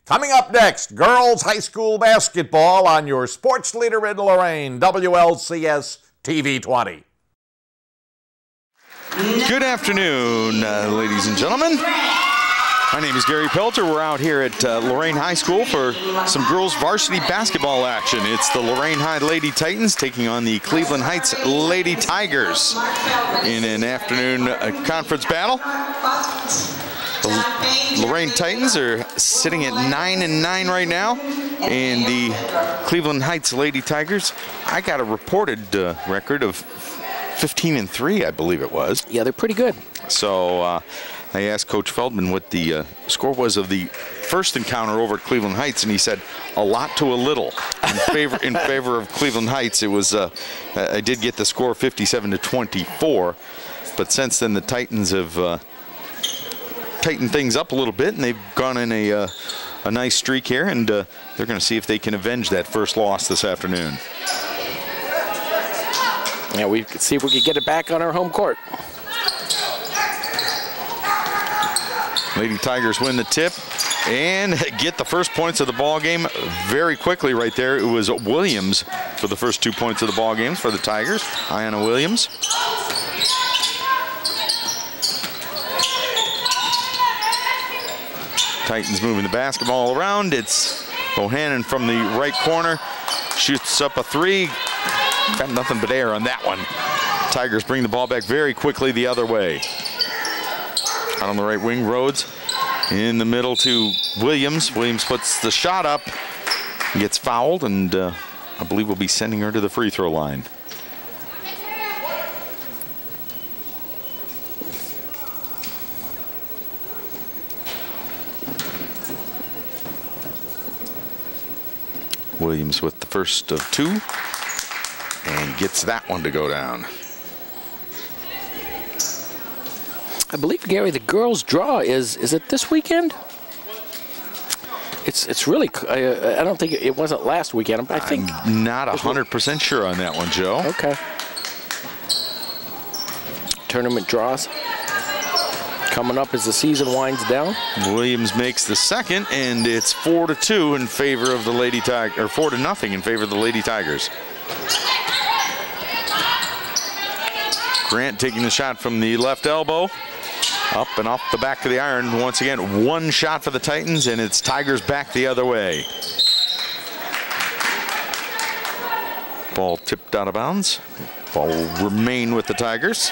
Coming up next, girls high school basketball on your sports leader in Lorain, WLCS TV 20. Good afternoon, ladies and gentlemen. My name is Gary Pelter. We're out here at Lorain High School for some girls varsity basketball action. It's the Lorain High Lady Titans taking on the Cleveland Heights Lady Tigers in an afternoon conference battle. The Lorain Titans are sitting at 9-9 right now, and the Cleveland Heights Lady Tigers, I got a reported record of 15-3, I believe it was. Yeah, they're pretty good. So I asked Coach Feldman what the score was of the first encounter over at Cleveland Heights, and he said a lot to a little in favor of Cleveland Heights. It was I did get the score 57-24, but since then the Titans have tightened things up a little bit, and they've gone in a nice streak here, and they're going to see if they can avenge that first loss this afternoon. Yeah, we could see if we could get it back on our home court. Lady Tigers win the tip and get the first points of the ball game very quickly right there. It was Williams for the first 2 points of the ball game for the Tigers. Ayanna Williams. Titans moving the basketball around. It's Bohannon from the right corner. Shoots up a three. Got nothing but air on that one. Tigers bring the ball back very quickly the other way. Out on the right wing, Rhodes in the middle to Williams. Williams puts the shot up, gets fouled, and I believe we'll be sending her to the free throw line. Williams with the first of two and gets that one to go down. I believe, Gary, the girls' draw is it this weekend? It's really, I don't think it wasn't last weekend. I think I'm not 100% sure on that one, Joe. Okay. Tournament draws coming up as the season winds down. Williams makes the second, and it's 4-2 in favor of the Lady Tigers, or 4-0 in favor of the Lady Tigers. Grant taking the shot from the left elbow. Up and off the back of the iron. Once again, one shot for the Titans, and it's Tigers back the other way. Ball tipped out of bounds. Ball will remain with the Tigers.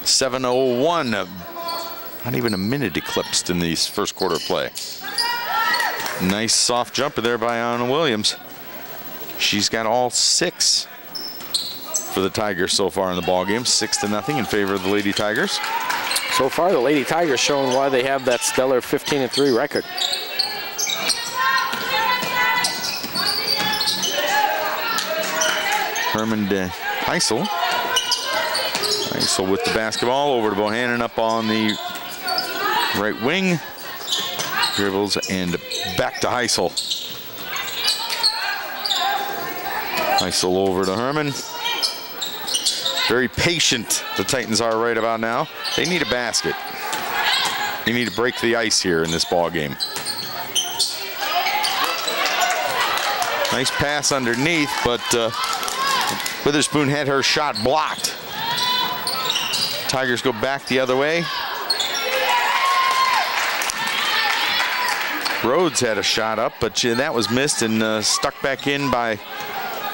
7:01. Not even a minute eclipsed in the first quarter of play. Nice soft jumper there by Ayanna Williams. She's got all six for the Tigers so far in the ball game. 6-0 in favor of the Lady Tigers. So far, the Lady Tigers showing why they have that stellar 15-3 record. Herman to Heisel. Heisel with the basketball over to Bohannon up on the right wing. Dribbles and back to Heisel. Heisel over to Herman. Very patient, the Titans are right about now. They need a basket. They need to break the ice here in this ball game. Nice pass underneath, but Witherspoon had her shot blocked. Tigers go back the other way. Rhodes had a shot up, but that was missed and stuck back in by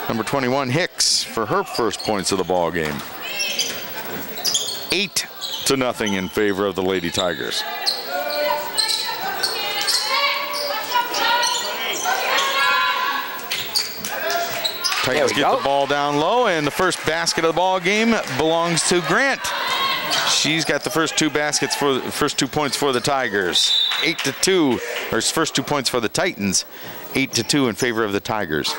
number 21, Hicks, for her first points of the ball game. 8-0 in favor of the Lady Tigers. Titans get the ball down low, and the first basket of the ball game belongs to Grant. She's got the first two baskets for the first 2 points for the Tigers. 8-2, or first 2 points for the Titans. 8-2 in favor of the Tigers.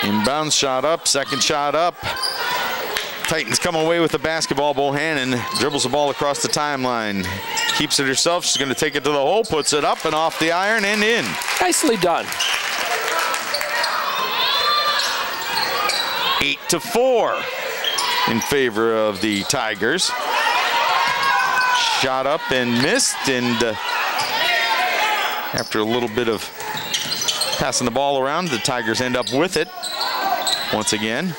Inbound shot up, second shot up. Titans come away with the basketball. Bohannon dribbles the ball across the timeline. Keeps it herself. She's going to take it to the hole, puts it up and off the iron and in. Nicely done. 8-4 in favor of the Tigers. Shot up and missed, and after a little bit of passing the ball around, the Tigers end up with it once again.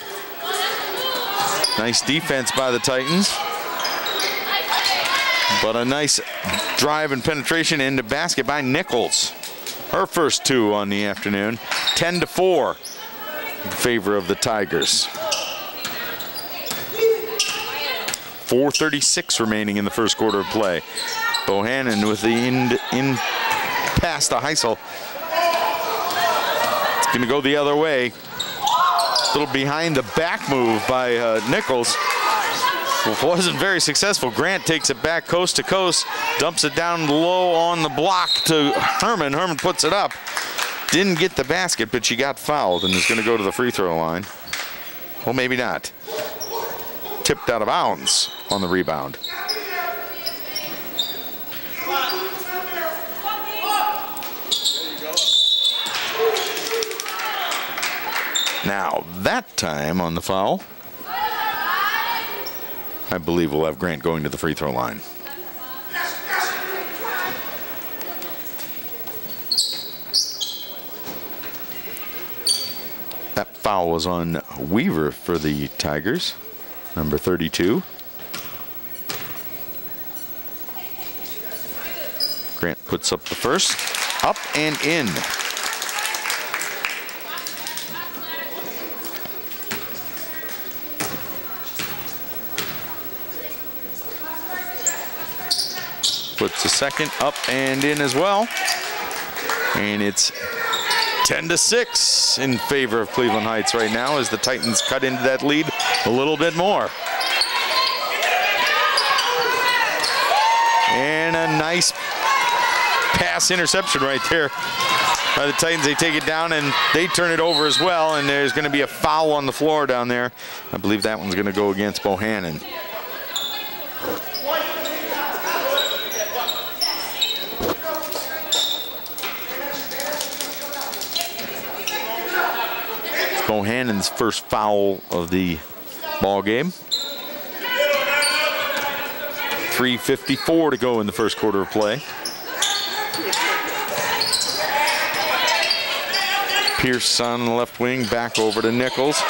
Nice defense by the Titans, but a nice drive and penetration into basket by Nichols. Her first 2 on the afternoon. 10-4 in favor of the Tigers. 4:36 remaining in the first quarter of play. Bohannon with the in pass to Heisel. It's going to go the other way. A little behind the back move by Nichols. Wasn't very successful. Grant takes it back coast to coast, dumps it down low on the block to Herman. Herman puts it up. Didn't get the basket, but she got fouled and is going to go to the free throw line. Well, maybe not. Tipped out of bounds on the rebound. Now, that time on the foul, I believe we'll have Grant going to the free throw line. That foul was on Weaver for the Tigers, number 32. Grant puts up the first, up and in. Puts the second, up and in as well. And it's 10-6 in favor of Cleveland Heights right now as the Titans cut into that lead a little bit more. And a nice pass interception right there by the Titans. They take it down and they turn it over as well, and there's going to be a foul on the floor down there. I believe that one's going to go against Bohannon. Bohannon's first foul of the ball game. 3:54 to go in the first quarter of play. Pierce on the left wing, back over to Nichols.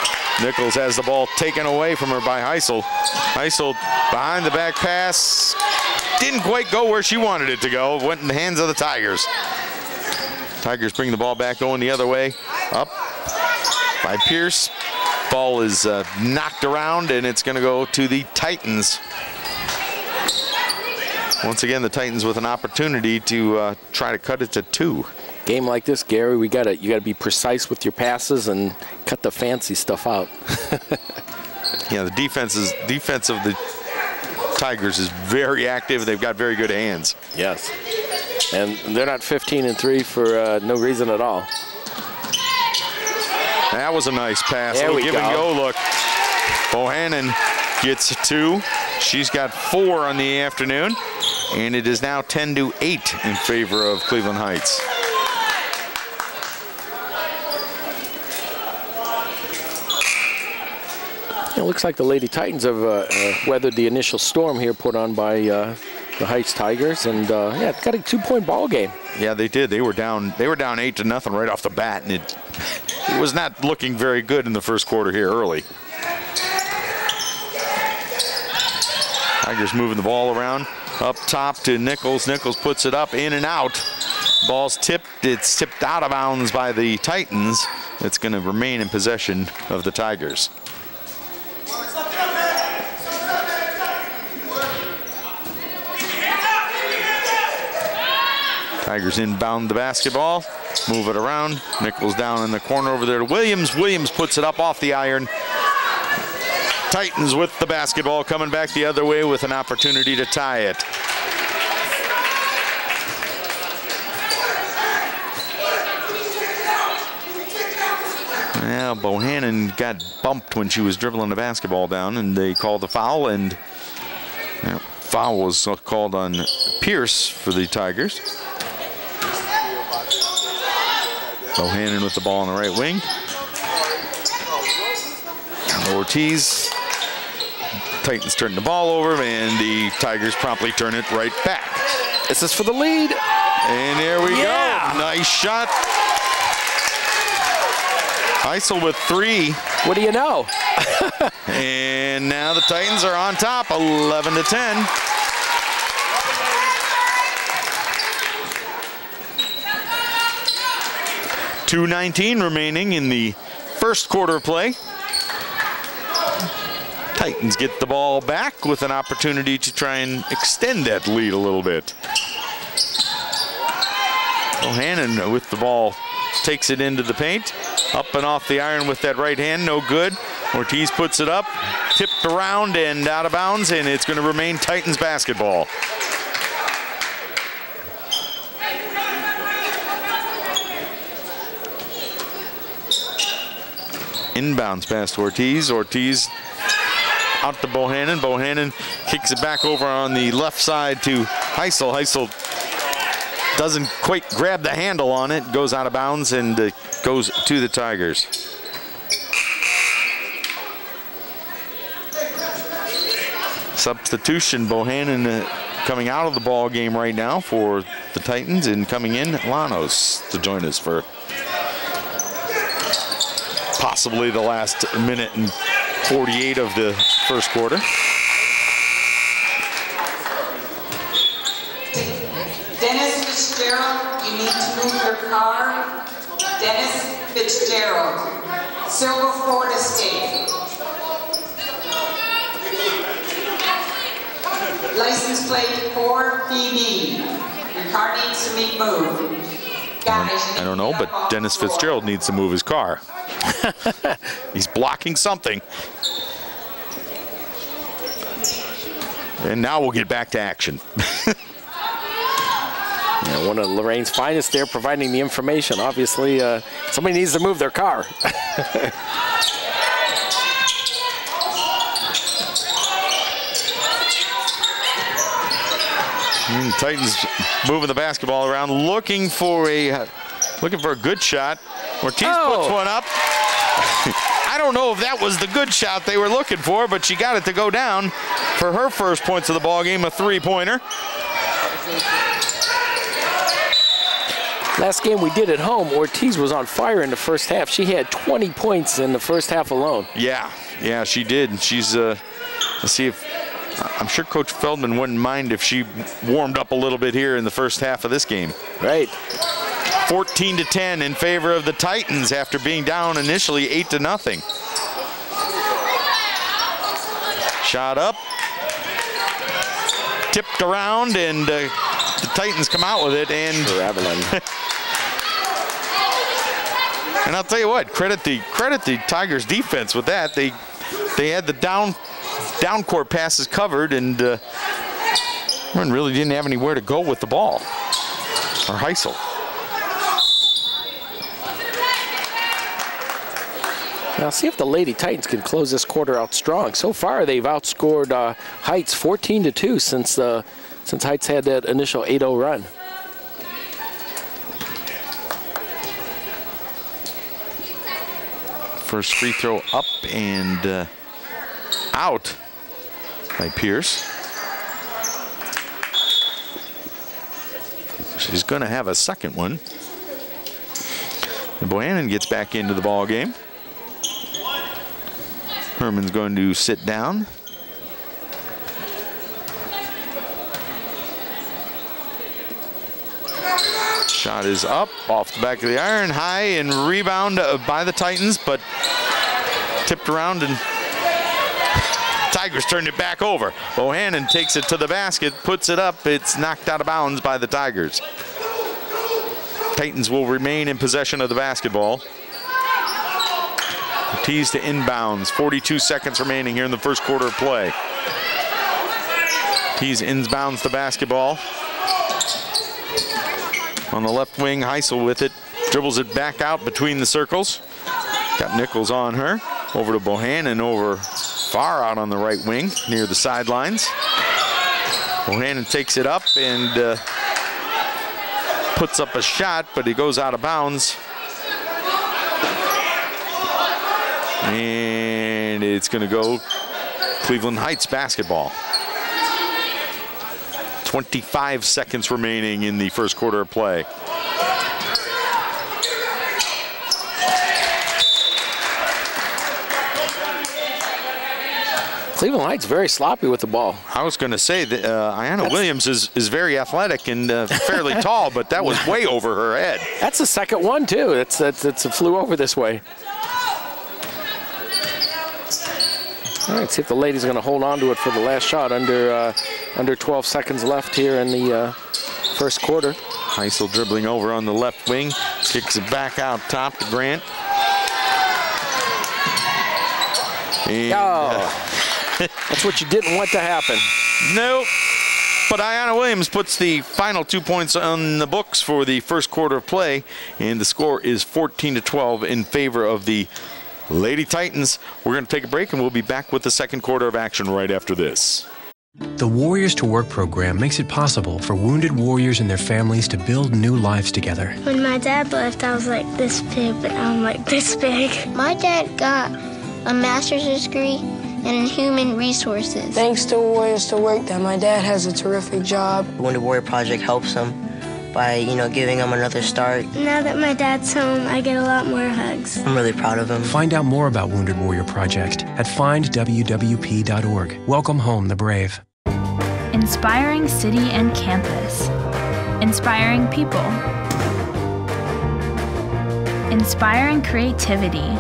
Nichols has the ball taken away from her by Heisel. Heisel behind the back pass. Didn't quite go where she wanted it to go. Went in the hands of the Tigers. Tigers bring the ball back going the other way. Up by Pierce. Ball is knocked around, and it's going to go to the Titans. Once again, the Titans with an opportunity to try to cut it to 2. Game like this, Gary, you gotta be precise with your passes and cut the fancy stuff out. Yeah, the defense of the Tigers is very active. They've got very good hands. Yes, and they're not 15-3 for no reason at all. That was a nice pass. There we give go. And go look. Bohannon gets 2. She's got 4 on the afternoon, and it is now 10-8 in favor of Cleveland Heights. It looks like the Lady Titans have weathered the initial storm here put on by the Heights Tigers, and yeah, it's got a 2-point ball game. Yeah, they did. They were down 8-0 right off the bat, and it was not looking very good in the first quarter here early. Tigers moving the ball around. Up top to Nichols. Nichols puts it up, in and out. Ball's tipped. It's tipped out of bounds by the Titans. It's going to remain in possession of the Tigers. Tigers inbound the basketball, move it around. Nichols down in the corner over there to Williams. Williams puts it up off the iron. Titans with the basketball, coming back the other way with an opportunity to tie it. Yeah, Bohannon got bumped when she was dribbling the basketball down, and they called the foul, and foul was called on Pierce for the Tigers. Bohannon with the ball on the right wing. Ortiz. Titans turn the ball over, and the Tigers promptly turn it right back. This is for the lead. And there we go. Nice shot. Heisel with 3. What do you know? And now the Titans are on top, 11-10. .219 remaining in the first quarter of play. Titans get the ball back with an opportunity to try and extend that lead a little bit. Bohannon with the ball takes it into the paint. Up and off the iron with that right hand, no good. Ortiz puts it up, tipped around and out of bounds, and it's going to remain Titans basketball. Inbounds past Ortiz. Ortiz out to Bohannon. Bohannon kicks it back over on the left side to Heisel. Heisel doesn't quite grab the handle on it, goes out of bounds and goes to the Tigers. Substitution, Bohannon coming out of the ball game right now for the Titans, and coming in, Llanos to join us for possibly the last minute and 48 of the first quarter. Dennis Fitzgerald, you need to move your car. Dennis Fitzgerald, Silver Ford Estate. License plate 4PB. Your car needs to be moved. Guys, I don't know, but Dennis Fitzgerald needs to move his car. He's blocking something. And now we'll get back to action. Yeah, one of Lorain's finest there, providing the information. Obviously, somebody needs to move their car. And Titans moving the basketball around, looking for a good shot. Ortiz puts one up. I don't know if that was the good shot they were looking for, but she got it to go down for her first points of the ball game, a 3-pointer. Last game we did at home, Ortiz was on fire in the first half. She had 20 points in the first half alone. Yeah, she did. She's let's see if I'm sure Coach Feldman wouldn't mind if she warmed up a little bit here in the first half of this game. Right. 14-10 in favor of the Titans after being down initially 8-0. Shot up, tipped around, and the Titans come out with it. And and I'll tell you what, credit the Tigers defense with that. They had the down court passes covered, and really didn't have anywhere to go with the ball. Or Heisel. Now see if the Lady Titans can close this quarter out strong. So far they've outscored Heights 14-2 since Heights had that initial 8-0 run. First free throw up and out by Pierce. She's going to have a second one. And Bohannon gets back into the ball game. Herman's going to sit down. Shot is up off the back of the iron, high, and rebound by the Titans, but tipped around, and Tigers turned it back over. Bohannon takes it to the basket, puts it up. It's knocked out of bounds by the Tigers. Titans will remain in possession of the basketball. Ortiz to inbounds. 42 seconds remaining here in the first quarter of play. Ortiz inbounds the basketball. On the left wing, Heisel with it. Dribbles it back out between the circles. Got Nichols on her. Over to Bohannon, over far out on the right wing near the sidelines. Bohannon takes it up and puts up a shot, but he goes out of bounds. And it's going to go Cleveland Heights basketball. 25 seconds remaining in the first quarter of play. Cleveland Heights very sloppy with the ball. I was going to say that Ayanna Williams is very athletic and fairly tall, but that was way over her head. That's the second one, too. It's flew over this way. All right, see if the ladies are going to hold on to it for the last shot. Under 12 seconds left here in the first quarter. Heisel dribbling over on the left wing. Kicks it back out top to Grant. And, that's what you didn't want to happen. Nope. But Ayanna Williams puts the final 2 points on the books for the first quarter of play, and the score is 14-12 in favor of the Lady Titans. We're going to take a break, and we'll be back with the second quarter of action right after this. The Warriors to Work program makes it possible for wounded warriors and their families to build new lives together. When my dad left, I was like this big, but now I'm like this big. My dad got a master's degree in human resources. Thanks to Warriors to Work that my dad has a terrific job. The Wounded Warrior Project helps him by, giving him another start. Now that my dad's home, I get a lot more hugs. I'm really proud of him. Find out more about Wounded Warrior Project at findwwp.org. Welcome home the brave. Inspiring city and campus. Inspiring people. Inspiring creativity.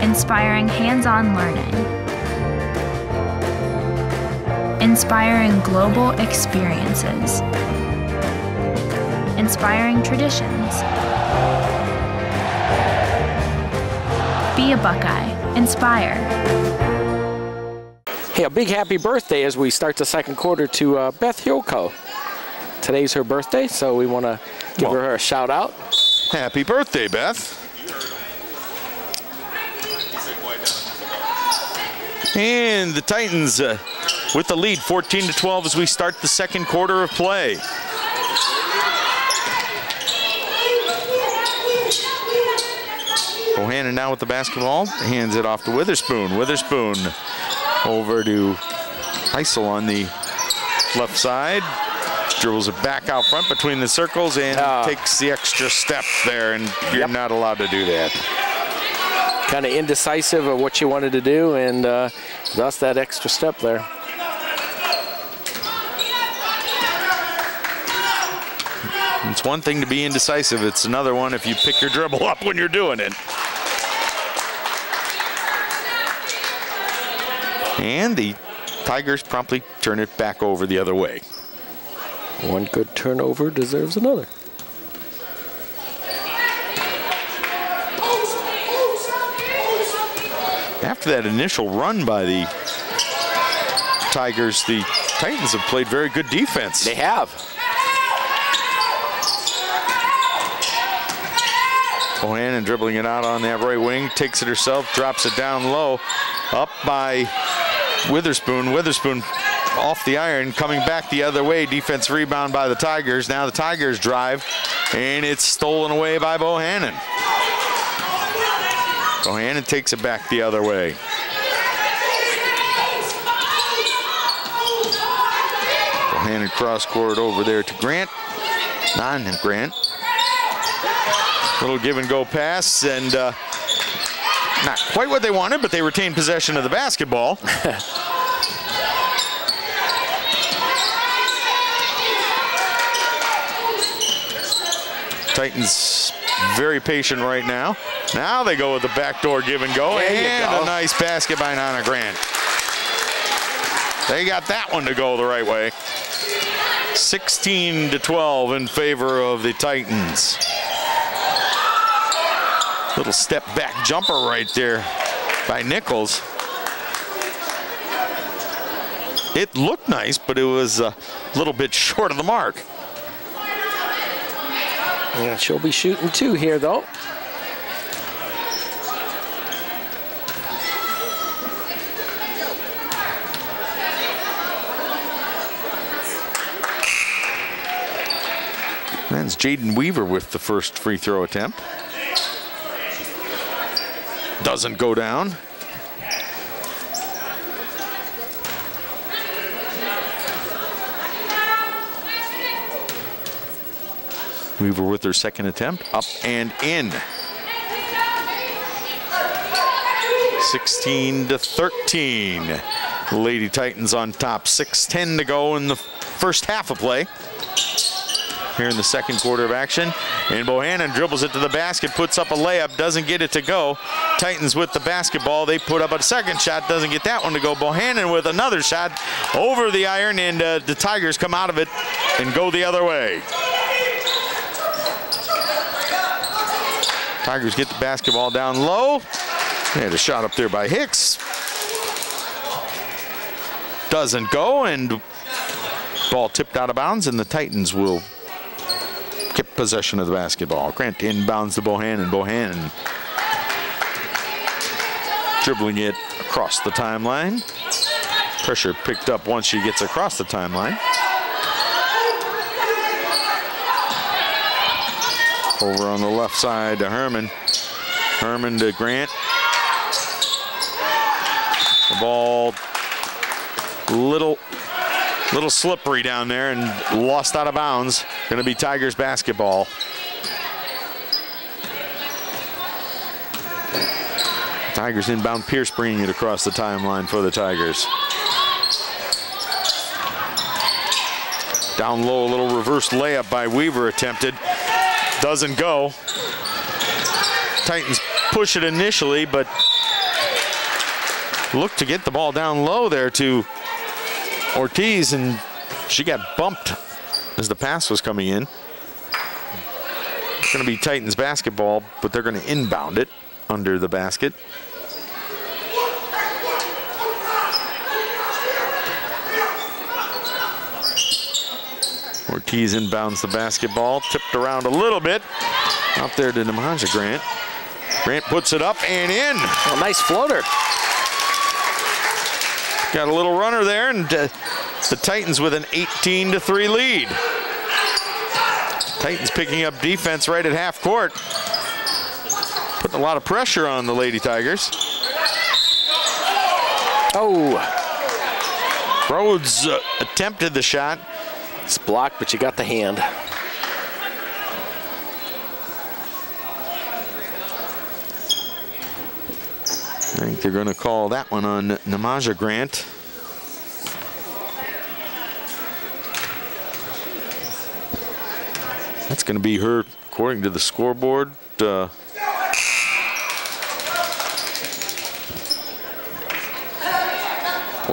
Inspiring hands-on learning. Inspiring global experiences. Inspiring traditions. Be a Buckeye. Inspire. Hey, a big happy birthday as we start the second quarter to Beth Hyoko. Today's her birthday, so we want to give her a shout out. Happy birthday, Beth. And the Titans with the lead, 14-12, as we start the second quarter of play. Bohannon now with the basketball, hands it off to Witherspoon. Witherspoon over to Heisel on the left side. Dribbles it back out front between the circles and takes the extra step there, and you're not allowed to do that. Kind of indecisive of what she wanted to do, and thus that extra step there. It's one thing to be indecisive. It's another one if you pick your dribble up when you're doing it. And the Tigers promptly turn it back over the other way. One good turnover deserves another. After that initial run by the Tigers, the Titans have played very good defense. They have. Bohannon dribbling it out on that right wing, takes it herself, drops it down low, up by Witherspoon. Witherspoon off the iron, coming back the other way. Defense rebound by the Tigers. Now the Tigers drive, and it's stolen away by Bohannon. Bohannon takes it back the other way. Bohannon cross court over there to Grant. On Grant. Little give and go pass, and not quite what they wanted, but they retain possession of the basketball. Titans very patient right now. Now they go with the backdoor give and go, and a nice basket by Nana Grant. They got that one to go the right way. 16-12 in favor of the Titans. Little step back jumper right there by Nichols. It looked nice, but it was a little bit short of the mark. Yeah, she'll be shooting two here, though. That's Jaden Weaver with the first free throw attempt. Doesn't go down. Weaver with her second attempt, up and in. 16-13. Lady Titans on top. 6:10 to go in the first half of play. Here in the second quarter of action. And Bohannon dribbles it to the basket, puts up a layup, doesn't get it to go. Titans with the basketball. They put up a second shot, doesn't get that one to go. Bohannon with another shot over the iron, and the Tigers come out of it and go the other way. Tigers get the basketball down low. They had a shot up there by Hicks. Doesn't go, and ball tipped out of bounds, and the Titans will keep possession of the basketball. Grant inbounds to Bohannon. Bohannon dribbling it across the timeline. Pressure picked up once she gets across the timeline. Over on the left side to Herman. Herman to Grant. The ball little slippery down there and lost out of bounds. Going to be Tigers basketball. Tigers inbound. Pierce bringing it across the timeline for the Tigers. Down low, a little reverse layup by Weaver attempted. Doesn't go. Titans push it initially, but look to get the ball down low there to Ortiz, and she got bumped as the pass was coming in. It's going to be Titans basketball, but they're going to inbound it under the basket. Ortiz inbounds the basketball, tipped around a little bit. Out there to Namaja Grant. Grant puts it up and in. A nice floater. Got a little runner there, and the Titans with an 18-3 lead. Titans picking up defense right at half court. Putting a lot of pressure on the Lady Tigers. Oh. Rhodes attempted the shot. It's blocked, but you got the hand. I think they're going to call that one on Namaja Grant. That's going to be her, according to the scoreboard. Well,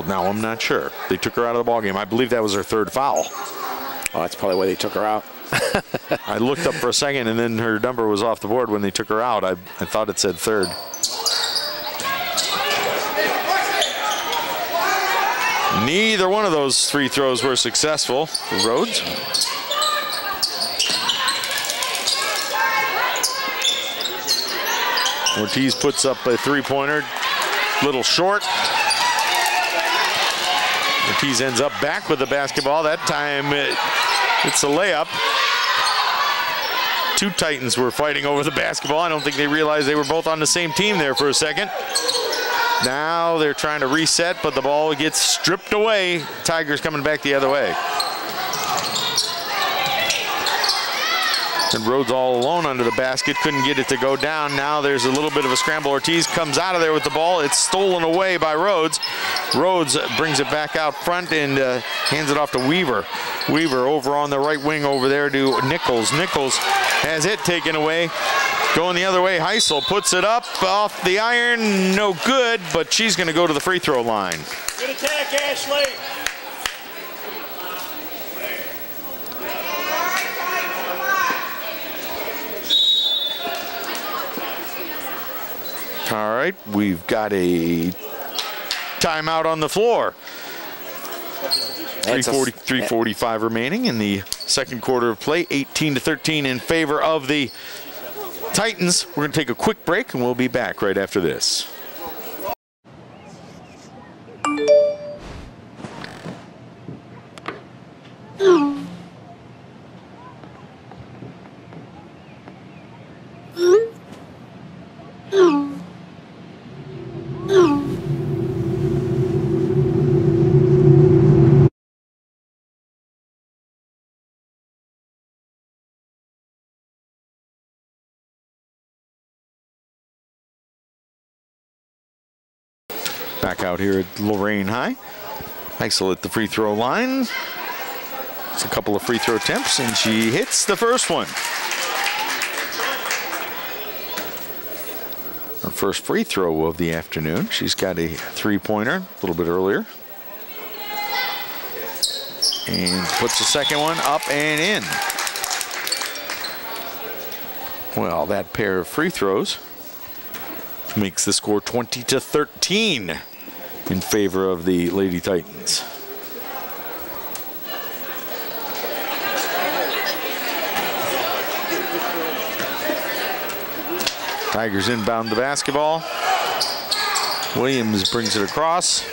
now I'm not sure. They took her out of the ballgame. I believe that was her third foul. Oh, that's probably why they took her out. I looked up for a second, and then her number was off the board when they took her out. I thought it said third. Neither one of those free throws were successful for Rhodes. Ortiz puts up a three-pointer, little short. Ortiz ends up back with the basketball. That time it's a layup. Two Titans were fighting over the basketball. I don't think they realized they were both on the same team there for a second. Now they're trying to reset, but the ball gets stripped away. Tigers coming back the other way. And Rhodes all alone under the basket, couldn't get it to go down. Now there's a little bit of a scramble. Ortiz comes out of there with the ball. It's stolen away by Rhodes. Rhodes brings it back out front and hands it off to Weaver. Weaver over on the right wing over there to Nichols. Nichols has it taken away. Going the other way, Heisel puts it up off the iron. No good, but she's going to go to the free throw line. Good attack, Ashley. All right, we've got a timeout on the floor. 3:45 remaining in the second quarter of play. 18-13 in favor of the Titans. We're going to take a quick break, and we'll be back right after this. Back out here at Lorain High. Heisel at the free throw line. It's a couple of free throw attempts, and she hits the first one. Her first free throw of the afternoon. She's got a three-pointer a little bit earlier. And puts the second one up and in. Well, that pair of free throws makes the score 20-13 in favor of the Lady Titans. Tigers inbound the basketball. Williams brings it across.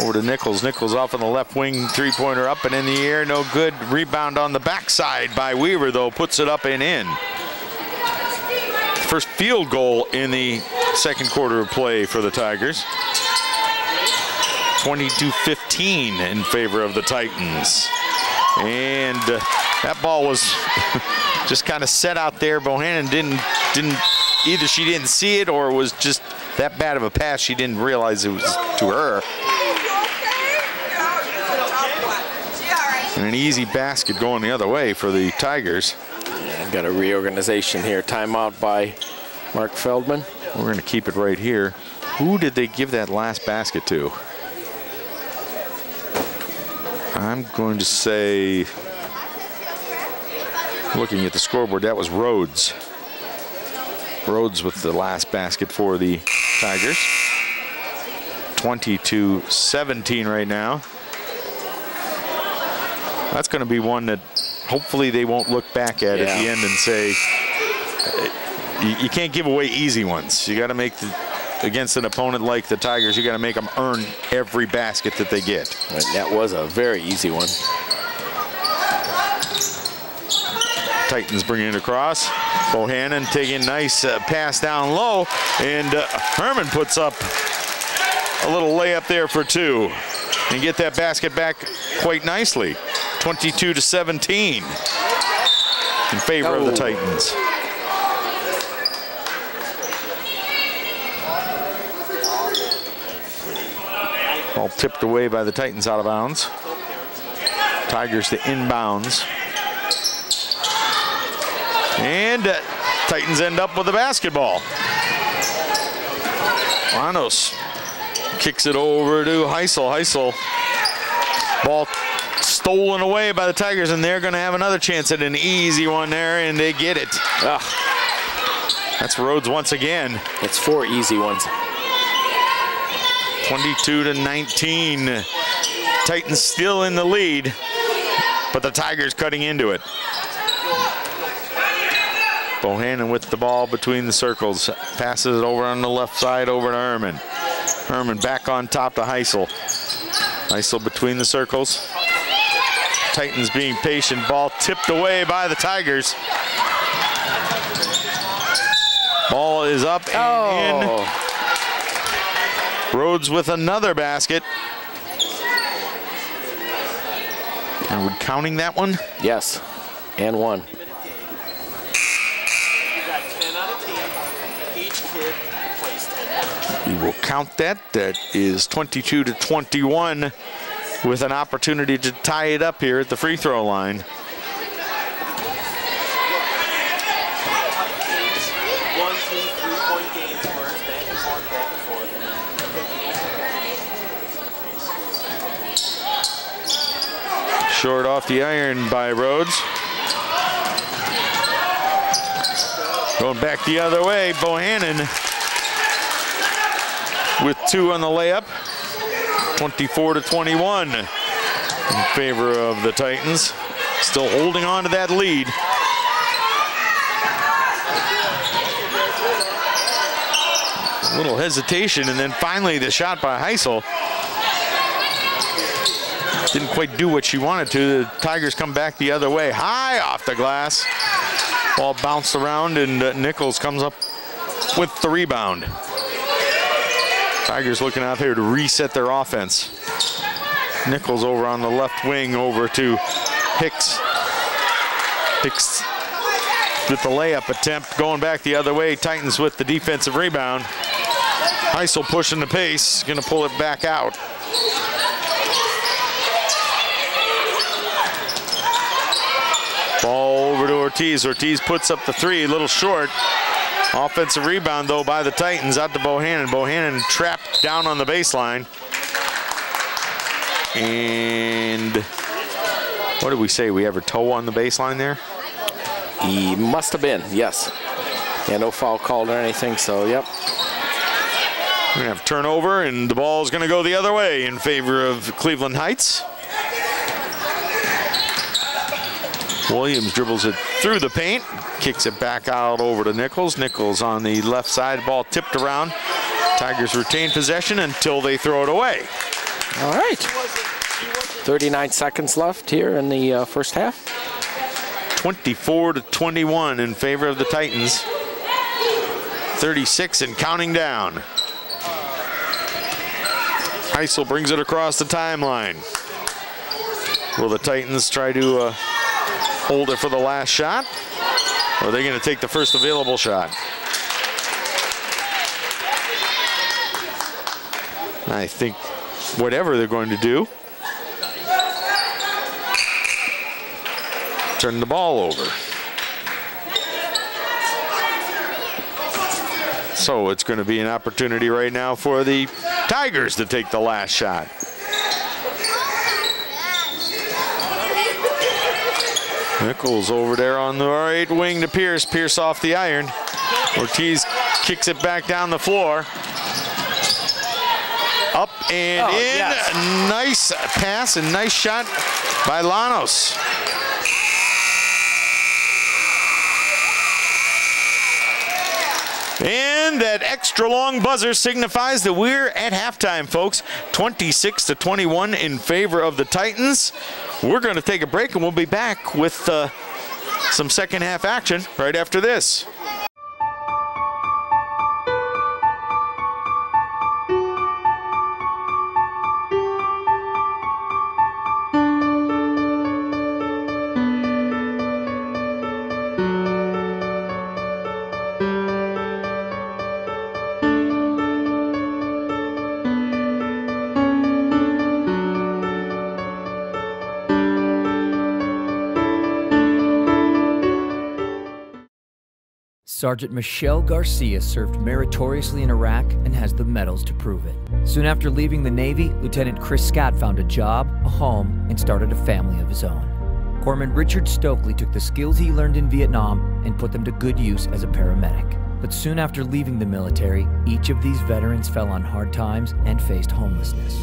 Over to Nichols. Nichols off on the left wing. Three-pointer up and in the air. No good. Rebound on the backside by Weaver, though. Puts it up and in. First field goal in the second quarter of play for the Tigers. 22-15 in favor of the Titans. And that ball was just kind of set out there. Bohannon didn't either she didn't see it or it was just that bad of a pass she didn't realize it was to her. And an easy basket going the other way for the Tigers. Yeah, got a reorganization here. Timeout by Mark Feldman. We're going to keep it right here. Who did they give that last basket to? I'm going to say, looking at the scoreboard, that was Rhodes. Rhodes with the last basket for the Tigers. 20-17 right now. That's going to be one that hopefully they won't look back at the end and say, you can't give away easy ones. You got to make against an opponent like the Tigers, you got to make them earn every basket that they get. And that was a very easy one. Titans bringing it across. Bohannon taking a nice pass down low, and Herman puts up a little layup there for two and get that basket back quite nicely. 22-17 in favor of the Titans. Ball tipped away by the Titans out of bounds. Tigers to inbounds. And Titans end up with the basketball. Manos kicks it over to Heisel. Heisel, ball stolen away by the Tigers, and they're going to have another chance at an easy one there, and they get it. That's Rhodes once again. It's four easy ones. 22-19. Titans still in the lead, but the Tigers cutting into it. Bohannon with the ball between the circles. Passes it over on the left side over to Herman. Herman back on top to Heisel. Heisel between the circles. Titans being patient. Ball tipped away by the Tigers. Ball is up and in. Rhodes with another basket. Are we counting that one? Yes, and one. We will count that. That is 22-21 with an opportunity to tie it up here at the free throw line. Short off the iron by Rhodes. Going back the other way, Bohannon with two on the layup. 24-21 in favor of the Titans. Still holding on to that lead. A little hesitation, and then finally the shot by Heisel. Didn't quite do what she wanted to. The Tigers come back the other way. High off the glass. Ball bounced around, and Nichols comes up with the rebound. Tigers looking out here to reset their offense. Nichols over on the left wing over to Hicks. Hicks with the layup attempt going back the other way. Titans with the defensive rebound. Heisel pushing the pace, gonna pull it back out. Ball over to Ortiz. Ortiz puts up the three, a little short. Offensive rebound, though, by the Titans out to Bohannon. Bohannon trapped down on the baseline. And what did we say? We have a toe on the baseline there? He must have been, yes. Yeah, no foul called or anything, so yep. We're gonna have turnover, and the ball's gonna go the other way in favor of Cleveland Heights. Williams dribbles it through the paint, kicks it back out over to Nichols. Nichols on the left side, ball tipped around. Tigers retain possession until they throw it away. All right. 39 seconds left here in the first half. 24-21 in favor of the Titans. 36 and counting down. Heisel brings it across the timeline. Will the Titans try to hold it for the last shot? Or are they going to take the first available shot? I think whatever they're going to do. Turn the ball over. So it's going to be an opportunity right now for the Tigers to take the last shot. Nichols over there on the right wing to Pierce. Pierce off the iron. Ortiz kicks it back down the floor. Up and in. Yes. Nice pass and nice shot by Llanos. And that extra long buzzer signifies that we're at halftime, folks. 26-21 in favor of the Titans. We're going to take a break, and we'll be back with some second half action right after this. Sergeant Michelle Garcia served meritoriously in Iraq and has the medals to prove it. Soon after leaving the Navy, Lieutenant Chris Scott found a job, a home, and started a family of his own. Corpsman Richard Stokely took the skills he learned in Vietnam and put them to good use as a paramedic. But soon after leaving the military, each of these veterans fell on hard times and faced homelessness.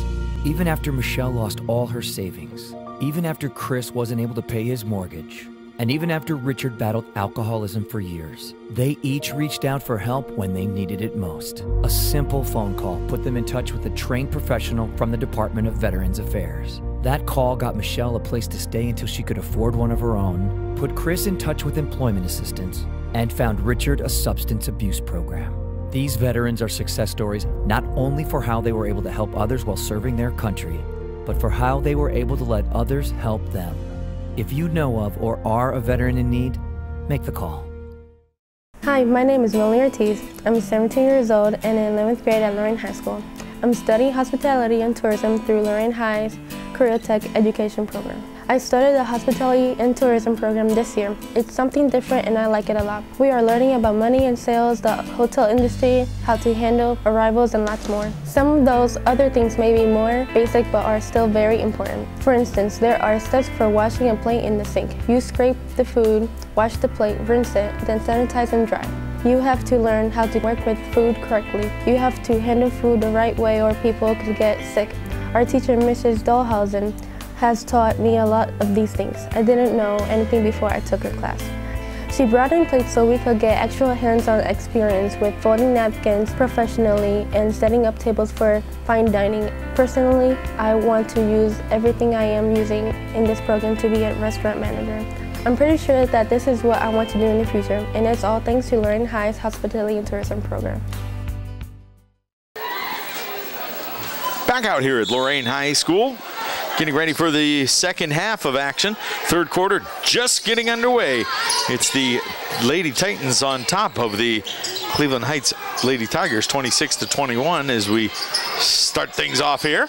Even after Michelle lost all her savings, even after Chris wasn't able to pay his mortgage, and even after Richard battled alcoholism for years, they each reached out for help when they needed it most. A simple phone call put them in touch with a trained professional from the Department of Veterans Affairs. That call got Michelle a place to stay until she could afford one of her own, put Chris in touch with employment assistance, and found Richard a substance abuse program. These veterans are success stories not only for how they were able to help others while serving their country, but for how they were able to let others help them. If you know of or are a veteran in need, make the call. Hi, my name is Melanie Ortiz. I'm 17 years old and in 11th grade at Lorain High School. I'm studying hospitality and tourism through Lorain High's Career Tech Education program. I started the hospitality and tourism program this year. It's something different and I like it a lot. We are learning about money and sales, the hotel industry, how to handle arrivals, and lots more. Some of those other things may be more basic but are still very important. For instance, there are steps for washing a plate in the sink. You scrape the food, wash the plate, rinse it, then sanitize and dry. You have to learn how to work with food correctly. You have to handle food the right way or people could get sick. Our teacher, Mrs. Dahlhausen, has taught me a lot of these things. I didn't know anything before I took her class. She brought in plates so we could get actual hands-on experience with folding napkins professionally and setting up tables for fine dining. Personally, I want to use everything I am using in this program to be a restaurant manager. I'm pretty sure that this is what I want to do in the future, and it's all thanks to Lorain High's Hospitality and Tourism program. Back out here at Lorain High School. Getting ready for the second half of action. Third quarter just getting underway. It's the Lady Titans on top of the Cleveland Heights Lady Tigers, 26-21, as we start things off here.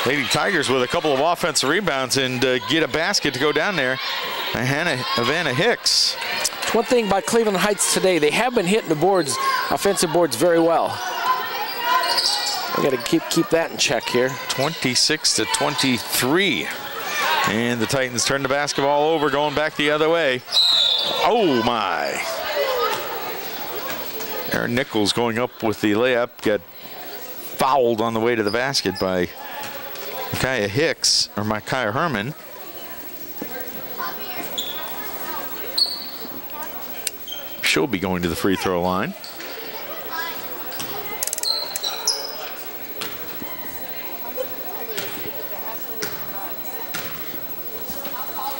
Lady Tigers with a couple of offensive rebounds and get a basket to go down there. Havana Hicks. One thing about Cleveland Heights today, they have been hitting the boards, offensive boards, very well. We got to keep that in check here. 26-23. And the Titans turn the basketball over, going back the other way. Oh, my. Aaron Nichols going up with the layup, got fouled on the way to the basket by Micaiah Herman. She'll be going to the free throw line.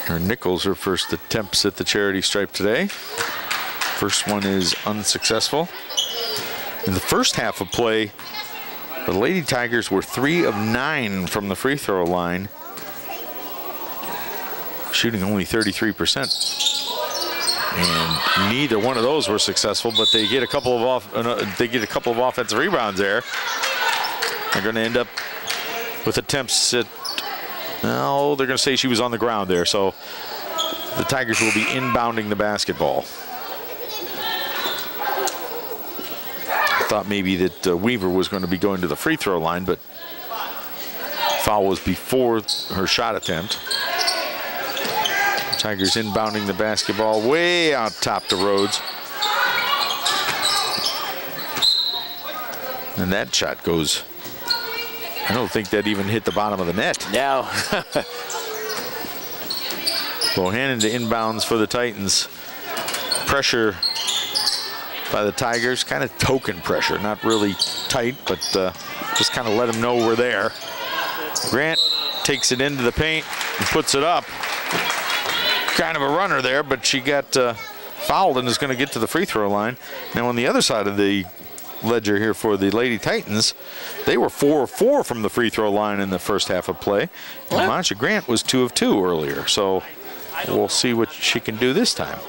Her Nichols, her first attempts at the charity stripe today. First one is unsuccessful. In the first half of play, the Lady Tigers were 3 of 9 from the free throw line, shooting only 33%. And neither one of those were successful, but they get a couple of offensive rebounds there. They're going to end up with attempts at, no, they're going to say she was on the ground there, so the Tigers will be inbounding the basketball. I thought maybe that Weaver was going to be going to the free throw line, but foul was before her shot attempt. Tigers inbounding the basketball way out top to Rhodes. And that shot goes, I don't think that even hit the bottom of the net. No. Bohannon to inbounds for the Titans. Pressure by the Tigers, kind of token pressure, not really tight, but just kind of let them know we're there. Grant takes it into the paint and puts it up. Kind of a runner there, but she got fouled and is going to get to the free throw line. Now on the other side of the ledger here for the Lady Titans, they were 4 of 4 from the free throw line in the first half of play. And Masha Grant was 2 of 2 earlier, so we'll see what she can do this time.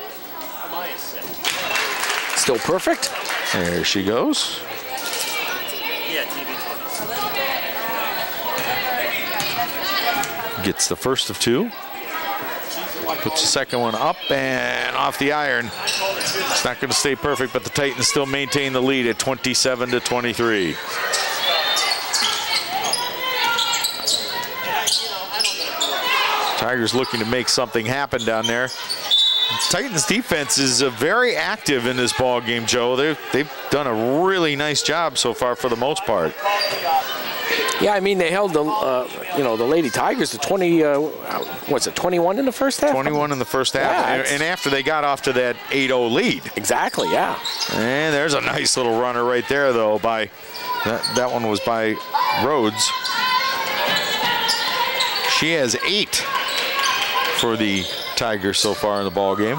Still perfect. There she goes. Gets the first of 2. Puts the second one up and off the iron. It's not going to stay perfect, but the Titans still maintain the lead at 27-23. Tigers looking to make something happen down there. Titans defense is very active in this ball game, Joe. They've done a really nice job so far for the most part. Yeah, I mean, they held the the Lady Tigers to 21 in the first half? 21 in the first half, yeah, and after they got off to that 8-0 lead. Exactly, yeah. And there's a nice little runner right there, though, by that one was by Rhodes. She has 8 for the Tigers so far in the ball game.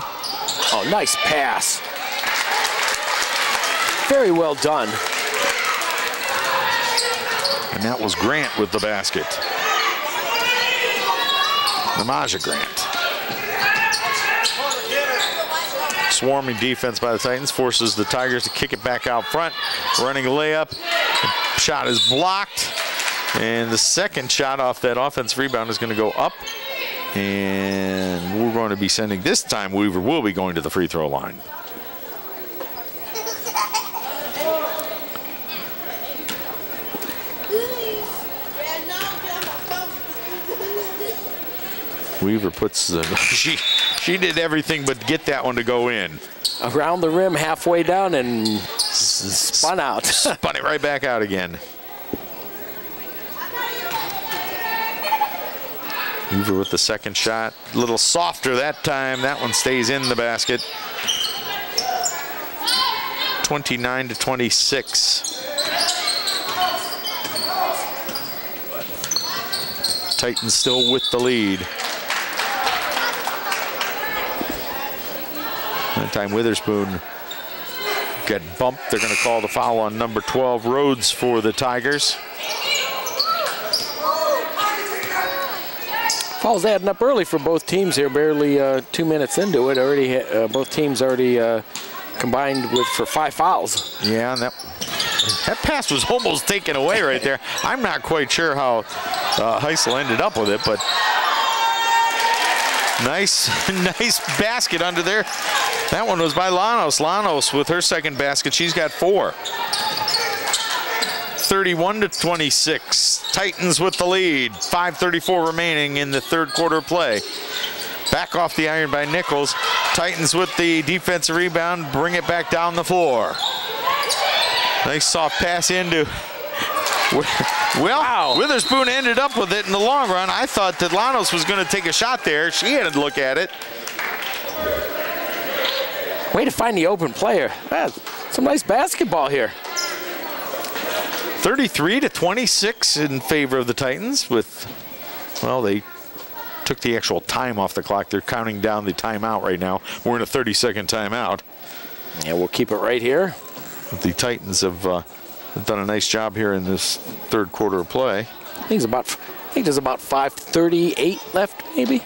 Oh, nice pass. Very well done. And that was Grant with the basket. Namaja Grant. Swarming defense by the Titans forces the Tigers to kick it back out front. Running a layup. The shot is blocked. And the second shot off that offensive rebound is going to go up. And we're going to be sending, this time Weaver will be going to the free throw line. Weaver puts the, she did everything but get that one to go in. Around the rim, halfway down, and spun out. Spun it right back out again. Weaver with the second shot. A little softer that time. That one stays in the basket. 29-26. Titans still with the lead. That time Witherspoon get bumped. They're going to call the foul on number 12, Rhodes, for the Tigers. Fouls adding up early for both teams here, barely 2 minutes into it. Already, both teams already combined for 5 fouls. Yeah, and that pass was almost taken away right there. I'm not quite sure how Heisel ended up with it, but nice basket under there. That one was by Llanos. Llanos with her second basket. She's got 4. 31-26. Titans with the lead. 5:34 remaining in the third quarter play. Back off the iron by Nichols. Titans with the defensive rebound. Bring it back down the floor. Nice soft pass into. Well, wow. Witherspoon ended up with it in the long run. I thought that Llanos was going to take a shot there. She had to look at it. Way to find the open player. Some nice basketball here. 33-26 in favor of the Titans with, well, they took the actual time off the clock. They're counting down the timeout right now. We're in a 30-second timeout. Yeah, we'll keep it right here. The Titans have done a nice job here in this third quarter of play. I think there's about 5:38 left, maybe.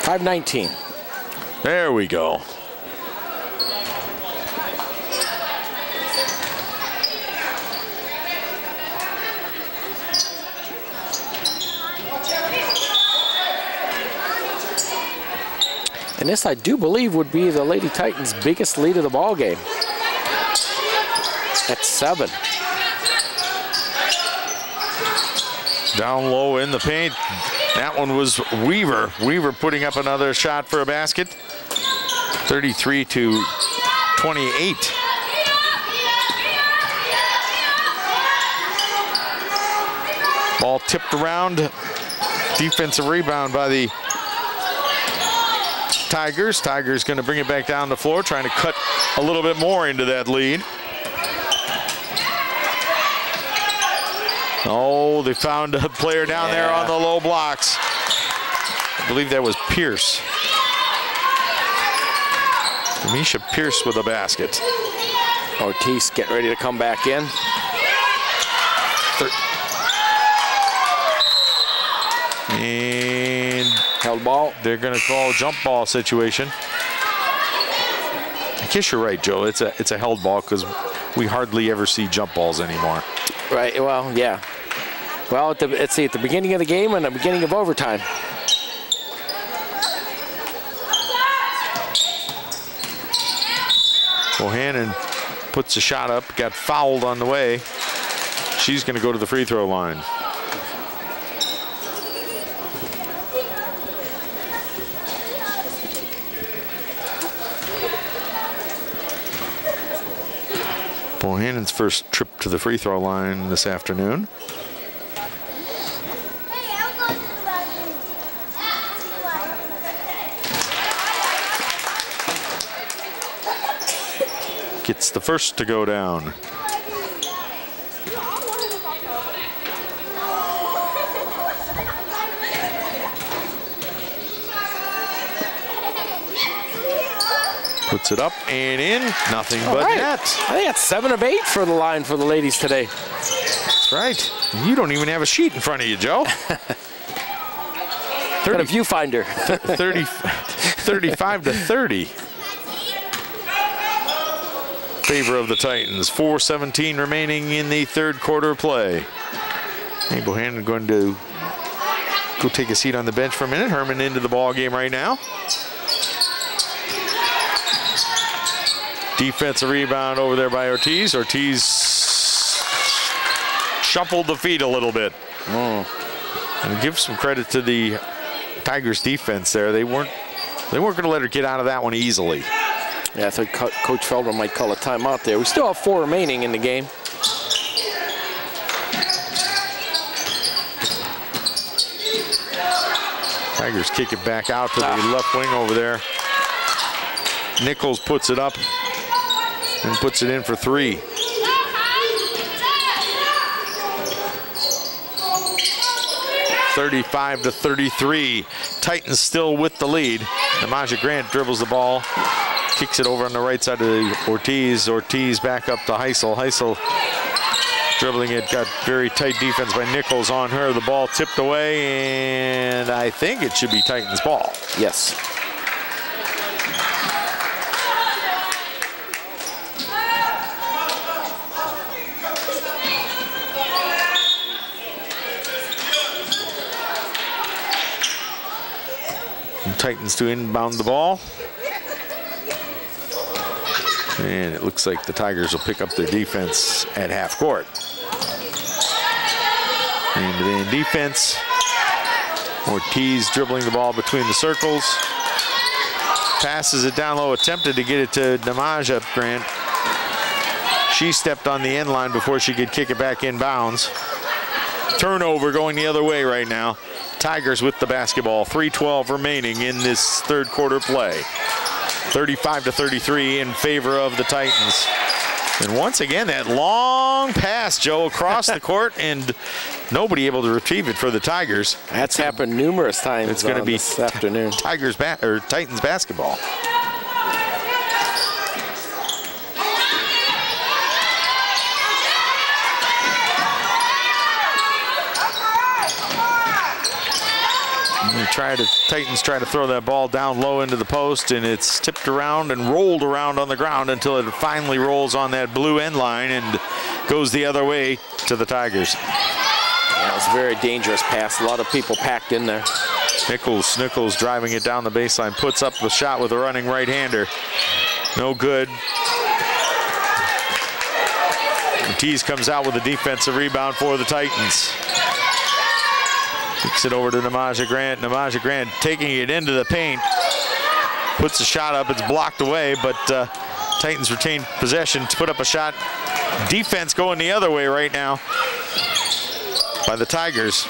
$5:19. There we go. And this, I do believe, would be the Lady Titans' biggest lead of the ball game. At 7. Down low in the paint. That one was Weaver. Weaver putting up another shot for a basket. 33-28. Ball tipped around. Defensive rebound by the Tigers. Tigers going to bring it back down the floor, trying to cut a little bit more into that lead. Oh, they found a player down there on the low blocks. I believe that was Pierce. Misha Pierce with a basket. Ortiz getting ready to come back in. And held ball. They're going to call a jump ball situation. I guess you're right, Joe. It's a held ball because we hardly ever see jump balls anymore. Right. Well, yeah. Well, let's see, at the beginning of the game and the beginning of overtime. Bohannon puts a shot up, got fouled on the way. She's going to go to the free throw line. Bohannon's first trip to the free throw line this afternoon. Gets the first to go down. Puts it up and in. Nothing but net. I think that's 7 of 8 for the line for the ladies today. That's right. You don't even have a sheet in front of you, Joe. Got a viewfinder. 35-30. Favor of the Titans. 4:17 remaining in the third quarter play. Hey, Bohannon going to go take a seat on the bench for a minute. Herman into the ball game right now. Defensive rebound over there by Ortiz. Ortiz shuffled the feet a little bit. And give some credit to the Tigers defense there. They weren't going to let her get out of that one easily. Yeah, I think Coach Feldman might call a timeout there. We still have 4 remaining in the game. Tigers kick it back out to the left wing over there. Nichols puts it up and puts it in for 3. 35-33. Titans still with the lead. Namaja Grant dribbles the ball, kicks it over on the right side of Ortiz. Ortiz back up to Heisel. Heisel dribbling it, got very tight defense by Nichols on her. The ball tipped away, and I think it should be Titans ball. Yes. Titans to inbound the ball. And it looks like the Tigers will pick up their defense at half court. And then defense. Ortiz dribbling the ball between the circles. Passes it down low, attempted to get it to Namaja Grant. She stepped on the end line before she could kick it back inbounds. Turnover going the other way right now. Tigers with the basketball. 3:12 remaining in this third quarter play. 35-33 in favor of the Titans. And once again, that long pass, Joe, across the court, and nobody able to retrieve it for the Tigers. That's happened numerous times. It's going to be this afternoon. Titans basketball. Titans try to throw that ball down low into the post, and it's tipped around and rolled around on the ground until it finally rolls on that blue end line and goes the other way to the Tigers. Yeah, it was a very dangerous pass. A lot of people packed in there. Nichols driving it down the baseline, puts up the shot with a running right-hander. No good. Ortiz comes out with a defensive rebound for the Titans. Kicks it over to Namaja Grant. Namaja Grant taking it into the paint. Puts a shot up. It's blocked away, but Titans retain possession to put up a shot. Defense going the other way right now by the Tigers.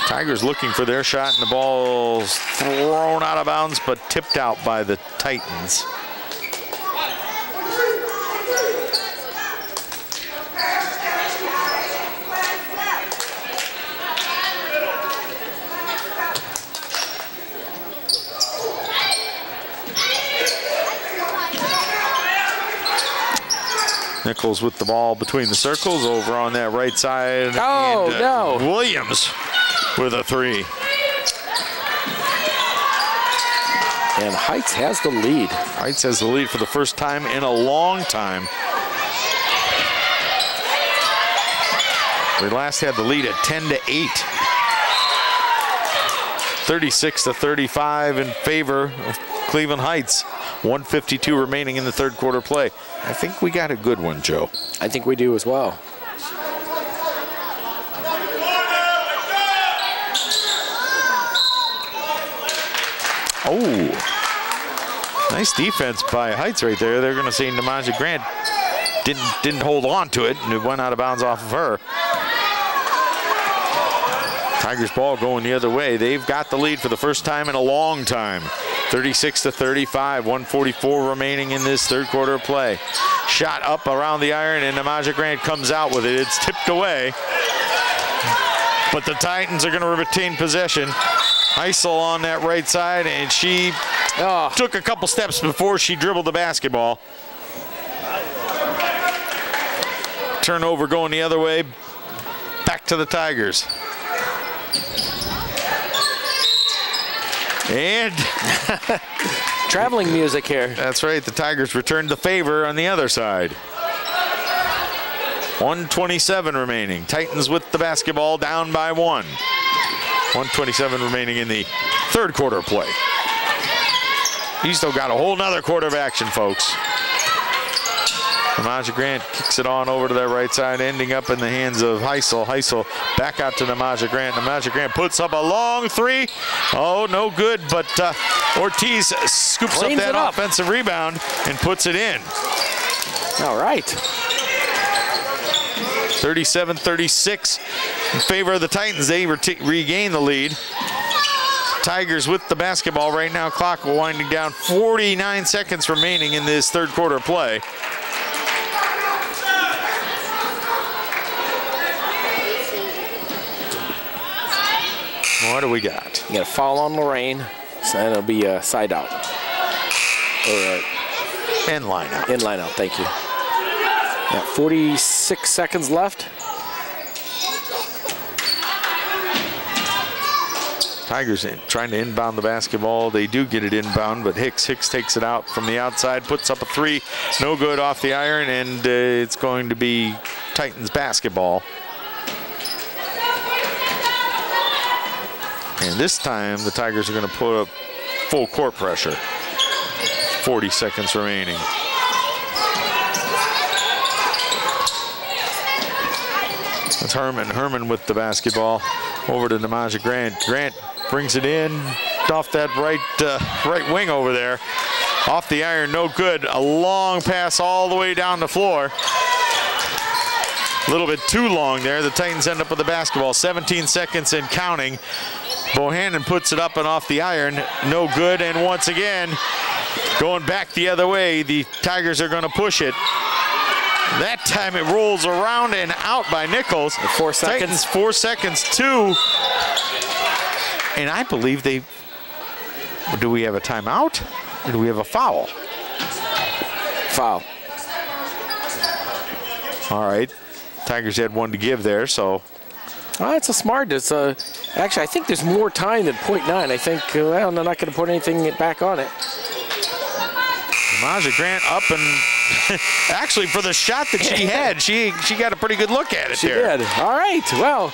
Tigers looking for their shot, and the ball's thrown out of bounds, but tipped out by the Titans. Nichols with the ball between the circles over on that right side. Oh, and, no. Williams with a three. And Heights has the lead. Heights has the lead for the first time in a long time. We last had the lead at 10-8. 36-35 in favor of Cleveland Heights. 1:52 remaining in the third quarter play. I think we got a good one, Joe. I think we do as well. Oh, nice defense by Heights right there. They're going to say Namaja Grant didn't hold on to it, and it went out of bounds off of her. Tigers ball going the other way. They've got the lead for the first time in a long time. 36-35, 1:44 remaining in this third quarter of play. Shot up around the iron, and Namaja Grant comes out with it. It's tipped away, but the Titans are going to retain possession. Heisel on that right side, and she took a couple steps before she dribbled the basketball. Turnover going the other way, back to the Tigers. And traveling music here. That's right. The Tigers returned the favor on the other side. 1:27 remaining. Titans with the basketball, down by 1. 1:27 remaining in the third quarter play. You still got a whole nother quarter of action, folks. Namaja Grant kicks it on over to that right side, ending up in the hands of Heisel. Heisel back out to Namaja Grant. Namaja Grant puts up a long three. Oh, no good, but Ortiz scoops up that offensive rebound and puts it in. All right. 37-36 in favor of the Titans. They regain the lead. Tigers with the basketball right now. Clock winding down. 49 seconds remaining in this third quarter play. What do we got? You got a foul on Lorain, so it'll be a side out. Or end line out. End line out, thank you. Yeah, 46 seconds left. Tigers trying to inbound the basketball. They do get it inbound, but Hicks takes it out from the outside, puts up a three. No good off the iron, and it's going to be Titans basketball. And this time, the Tigers are going to put up full court pressure. 40 seconds remaining. That's Herman. Herman with the basketball. Over to Namaja Grant. Grant brings it in off that right wing over there. Off the iron, no good. A long pass all the way down the floor. A little bit too long there. The Titans end up with the basketball. 17 seconds and counting. Bohannon puts it up and off the iron. No good. And once again, going back the other way, the Tigers are going to push it. That time it rolls around and out by Nichols. 4 seconds. Titans 4 seconds, 2. And I believe they, do we have a timeout? Or do we have a foul? Foul. All right. Tigers had one to give there, so. It's a smart. It's actually, I think there's more time than .9. I think, well, they're not going to put anything back on it. Namaja Grant up and actually for the shot that she had, she got a pretty good look at it there. She did. All right, well.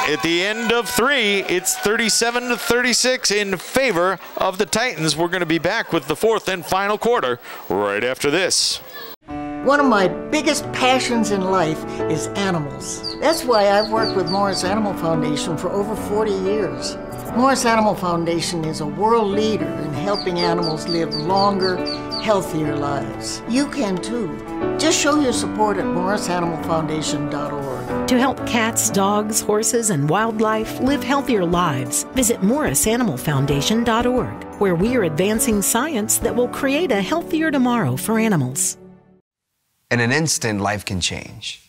At the end of 3, it's 37-36 in favor of the Titans. We're going to be back with the 4th and final quarter right after this. One of my biggest passions in life is animals. That's why I've worked with Morris Animal Foundation for over 40 years. Morris Animal Foundation is a world leader in helping animals live longer, healthier lives. You can too. Just show your support at morrisanimalfoundation.org. To help cats, dogs, horses, and wildlife live healthier lives, visit morrisanimalfoundation.org, where we are advancing science that will create a healthier tomorrow for animals. In an instant, life can change.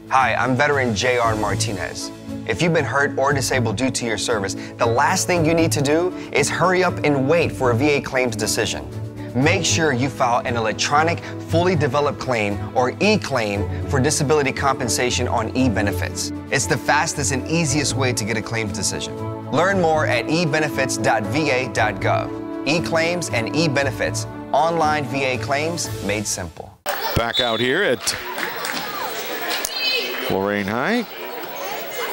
Hi, I'm veteran J.R. Martinez. If you've been hurt or disabled due to your service, the last thing you need to do is hurry up and wait for a VA claims decision. Make sure you file an electronic, fully developed claim, or e-claim, for disability compensation on e-benefits. It's the fastest and easiest way to get a claims decision. Learn more at ebenefits.va.gov. E-claims and e-benefits. Online VA claims made simple. Back out here at Lorain High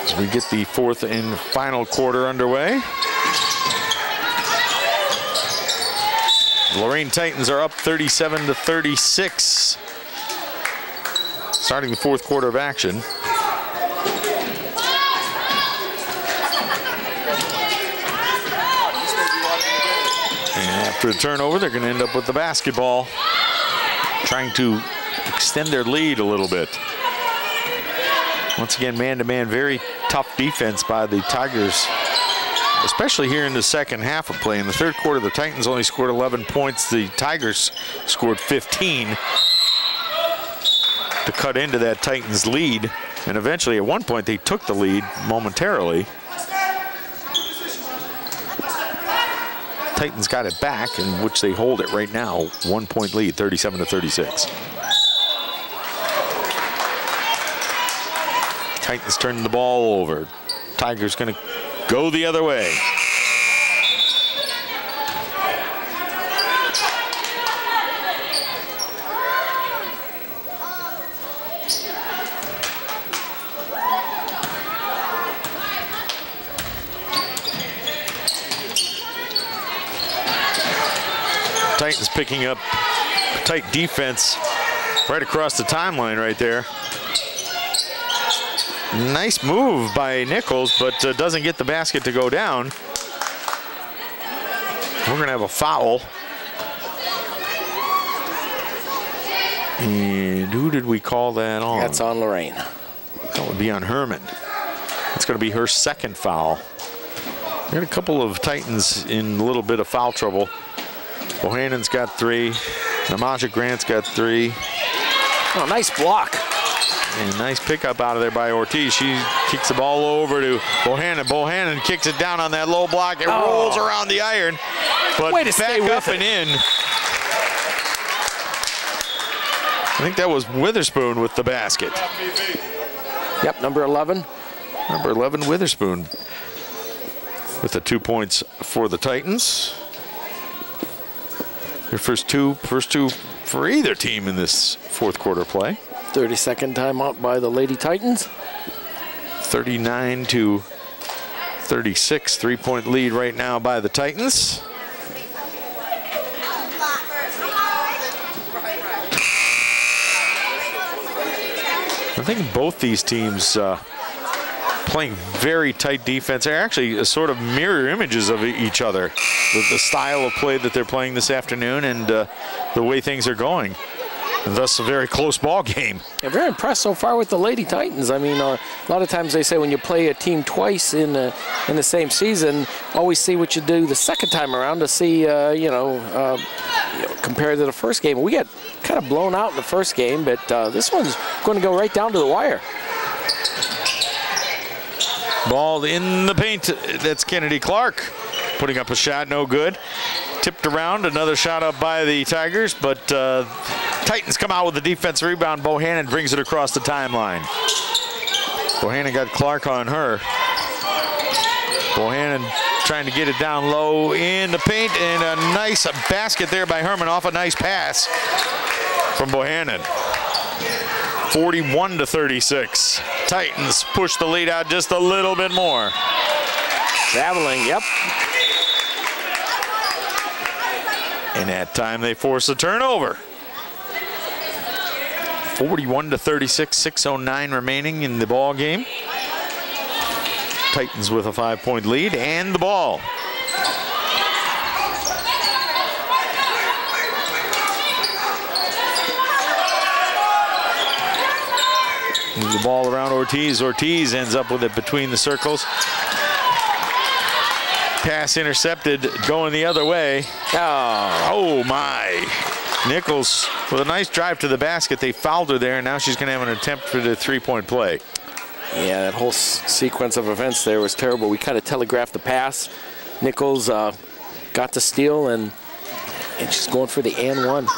as we get the 4th and final quarter underway. Lorain Titans are up 37-36, starting the 4th quarter of action. And after a turnover, they're going to end up with the basketball, trying to extend their lead a little bit. Once again, man-to-man, very tough defense by the Tigers, especially here in the second half of play. In the 3rd quarter, the Titans only scored 11 points. The Tigers scored 15 to cut into that Titans lead. And eventually, at one point, they took the lead momentarily. Titans got it back, in which they hold it right now. 1-point lead, 37-36. Titans turning the ball over. Tigers going to go the other way. Titans picking up tight defense right across the timeline right there. Nice move by Nichols, but doesn't get the basket to go down. We're going to have a foul. And who did we call that on? That's on Lorain. That would be on Herman. It's going to be her 2nd foul. We had a couple of Titans in a little bit of foul trouble. Bohannon's got 3. Namaja Grant's got 3. Oh, nice block. And a nice pickup out of there by Ortiz. She kicks the ball over to Bohannon. Bohannon kicks it down on that low block. It rolls around the iron, but back up and in. I think that was Witherspoon with the basket. Yep, number 11. Number 11, Witherspoon, with the 2 points for the Titans. Their first two for either team in this fourth quarter play. 32nd timeout by the Lady Titans. 39-36, 3-point lead right now by the Titans. I think both these teams playing very tight defense. They're actually sort of mirror images of each other. The style of play that they're playing this afternoon and the way things are going. And thus a very close ball game. I'm very impressed so far with the Lady Titans. I mean, a lot of times they say when you play a team twice in the same season, always see what you do the second time around to see, compared to the first game. We got kind of blown out in the first game, but this one's going to go right down to the wire. Ball in the paint. That's Kennedy Clark putting up a shot, no good. Tipped around, another shot up by the Tigers, but Titans come out with the defensive rebound. Bohannon brings it across the timeline. Bohannon got Clark on her. Bohannon trying to get it down low in the paint, and a nice basket there by Herman off a nice pass from Bohannon. 41-36. Titans push the lead out just a little bit more. Traveling, yep. And that time they force a turnover. 41-36, 6:09 remaining in the ball game. Titans with a 5-point lead and the ball. Move the ball around Ortiz. Ortiz ends up with it between the circles. Pass intercepted, going the other way. Oh my. Nichols with a nice drive to the basket. They fouled her there, and now she's going to have an attempt for the 3-point play. Yeah, that whole sequence of events there was terrible. We kind of telegraphed the pass. Nichols got the steal, and she's going for the and one.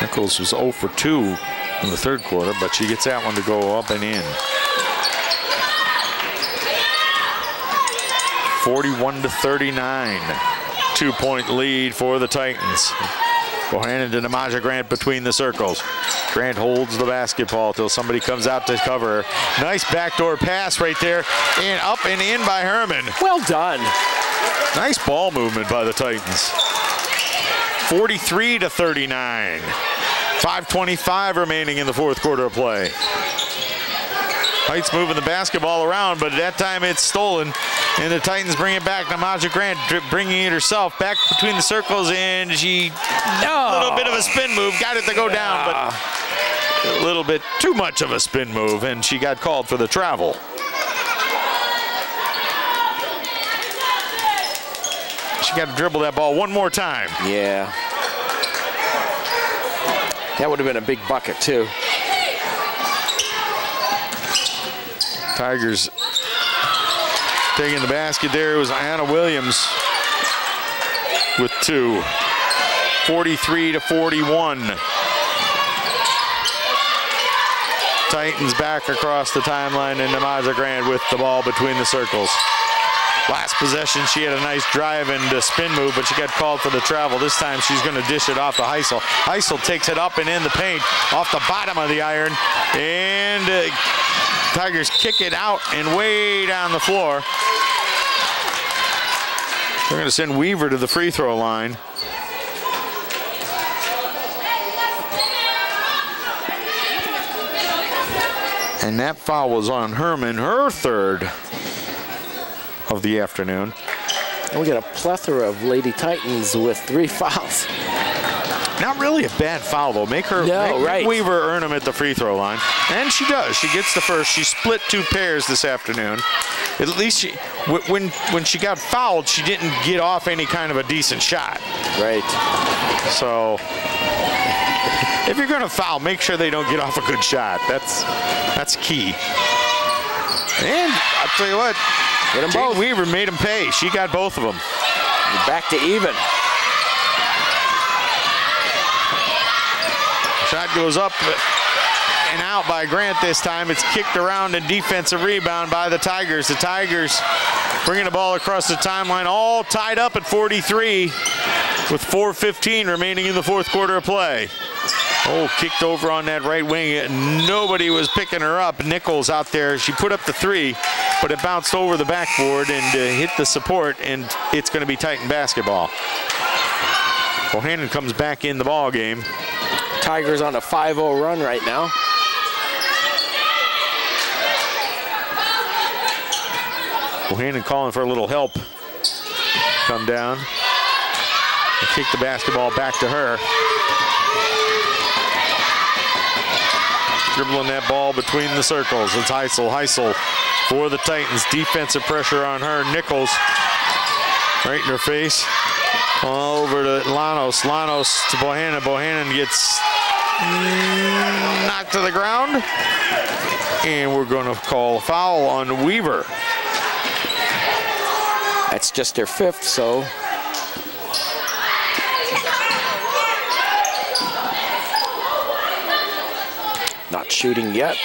Nichols was 0 for 2 in the third quarter, but she gets that one to go up and in. 41-39, 2-point lead for the Titans. Bohannon to Namaja Grant between the circles. Grant holds the basketball till somebody comes out to cover her. Nice backdoor pass right there, and up and in by Herman. Well done. Nice ball movement by the Titans. 43-39. 5:25 remaining in the fourth quarter of play. Heights moving the basketball around, but at that time it's stolen, and the Titans bring it back. Namaja Grant bringing it herself back between the circles, and she, a little bit of a spin move, got it to go down, but a little bit too much of a spin move, and she got called for the travel. She got to dribble that ball one more time. Yeah. That would have been a big bucket, too. Tigers taking the basket there. It was Anna Williams with 2. 43-41. Titans back across the timeline, and Namaja Grant with the ball between the circles. Last possession, she had a nice drive and a spin move, but she got called for the travel. This time she's going to dish it off to Heisel. Heisel takes it up and in the paint, off the bottom of the iron, and Tigers kick it out and way down the floor. They're going to send Weaver to the free throw line. And that foul was on Herman, her third of the afternoon. And we got a plethora of Lady Titans with 3 fouls. Not really a bad foul, though. Make Weaver earn them at the free throw line. And she does. She gets the first. She split 2 pairs this afternoon. At least when she got fouled, she didn't get off any kind of a decent shot. Right. So if you're going to foul, make sure they don't get off a good shot. That's key. And I'll tell you what, Jane Weaver made them pay. She got both of them. Back to even. Shot goes up and out by Grant this time. It's kicked around and defensive rebound by the Tigers. The Tigers bringing the ball across the timeline, all tied up at 43 with 4:15 remaining in the 4th quarter of play. Oh, kicked over on that right wing. Nobody was picking her up. Nichols out there. She put up the 3, but it bounced over the backboard and hit the support, and it's going to be Titan basketball. Bohannon comes back in the ball game. Tigers on a 5-0 run right now. Bohannon calling for a little help. Come down and kick the basketball back to her. Dribbling that ball between the circles. It's Heisel. Heisel for the Titans. Defensive pressure on her. Nichols right in her face. All over to Llanos. Llanos to Bohannon. Bohannon gets knocked to the ground. And we're going to call a foul on Weaver. That's just their 5th, so. Not shooting yet.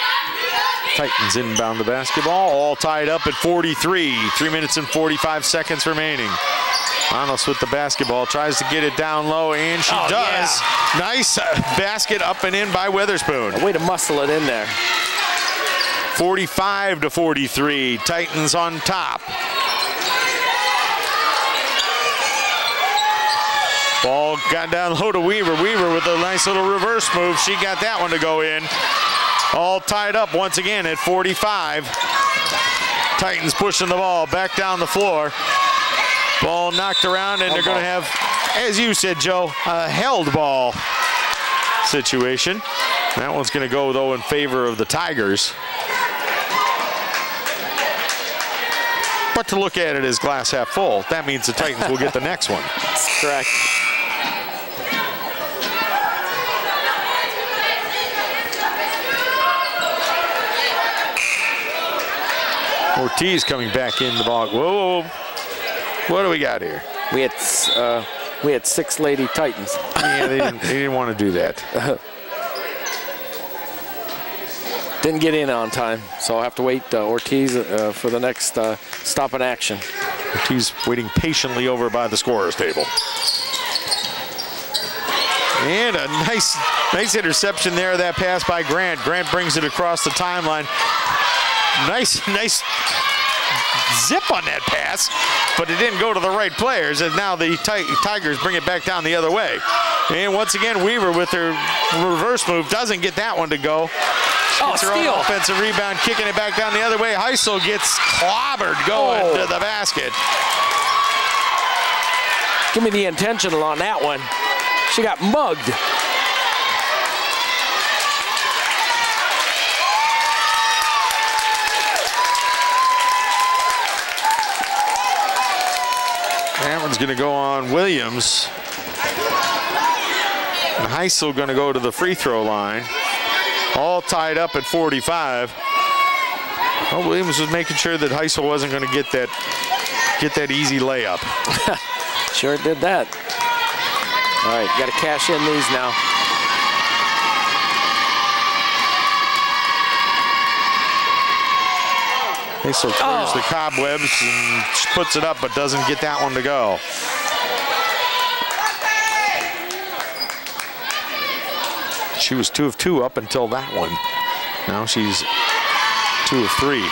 Titans inbound the basketball, all tied up at 43. 3 minutes and 45 seconds remaining. Llanos with the basketball, tries to get it down low, and she does. Yeah. Nice basket up and in by Witherspoon. A way to muscle it in there. 45 to 43, Titans on top. Ball got down low to Weaver. Weaver with a nice little reverse move. She got that one to go in. All tied up once again at 45. Titans pushing the ball back down the floor. Ball knocked around, and they're going to have, as you said, Joe, a held ball situation. That one's going to go, though, in favor of the Tigers. But to look at it as glass half full, that means the Titans will get the next one. That's correct. Ortiz coming back in the ball. Whoa. What do we got here? We had 6 Lady Titans. Yeah, they didn't want to do that. Didn't get in on time, so I'll have to wait Ortiz for the next stop in action. Ortiz waiting patiently over by the scorer's table. And a nice interception there. That pass by Grant. Grant brings it across the timeline. Nice zip on that pass, but it didn't go to the right players, and now the Tigers bring it back down the other way. And once again, Weaver with her reverse move doesn't get that one to go. Gets her own offensive rebound, kicking it back down the other way. Heisel gets clobbered going to the basket. Give me the intentional on that one. She got mugged. That one's going to go on Williams. And Heisel going to go to the free throw line. All tied up at 45. Well, Williams was making sure that Heisel wasn't going to get that easy layup. Sure did that. All right, got to cash in these now. Heisel clears the cobwebs and puts it up, but doesn't get that one to go. She was 2 of 2 up until that one. Now she's 2 of 3.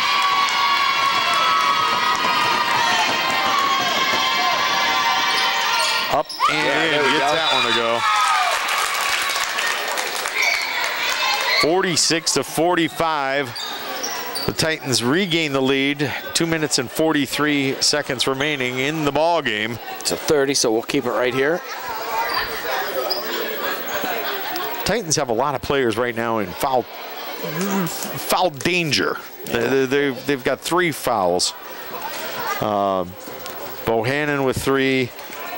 Up and gets that one to go. 46 to 45. The Titans regain the lead. 2 minutes and 43 seconds remaining in the ball game. It's a 30, so we'll keep it right here. Titans have a lot of players right now in foul danger. They've got 3 fouls. Bohannon with 3.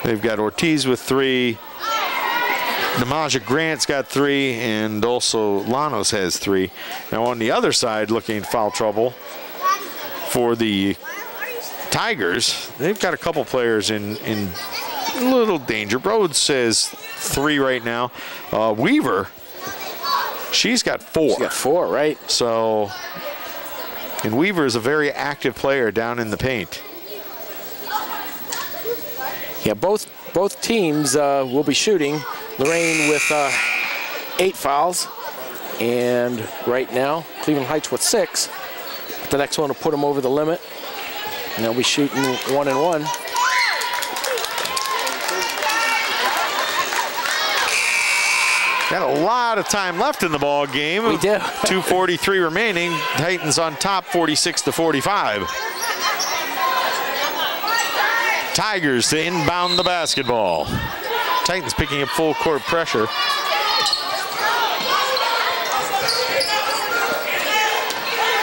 They've got Ortiz with 3. Namaja Grant's got 3, and also Llanos has 3. Now on the other side, looking at foul trouble for the Tigers, they've got a couple players in little danger. Rhodes says 3 right now. Weaver, she's got 4. She's got 4, right? So, and Weaver is a very active player down in the paint. Yeah, both teams will be shooting. Lorain with 8 fouls, and right now Cleveland Heights with 6. The next one will put them over the limit, and they'll be shooting 1 and 1. Got a lot of time left in the ball game. We do. 2:43 remaining. Titans on top, 46-45. Tigers to inbound the basketball. Titans picking up full court pressure.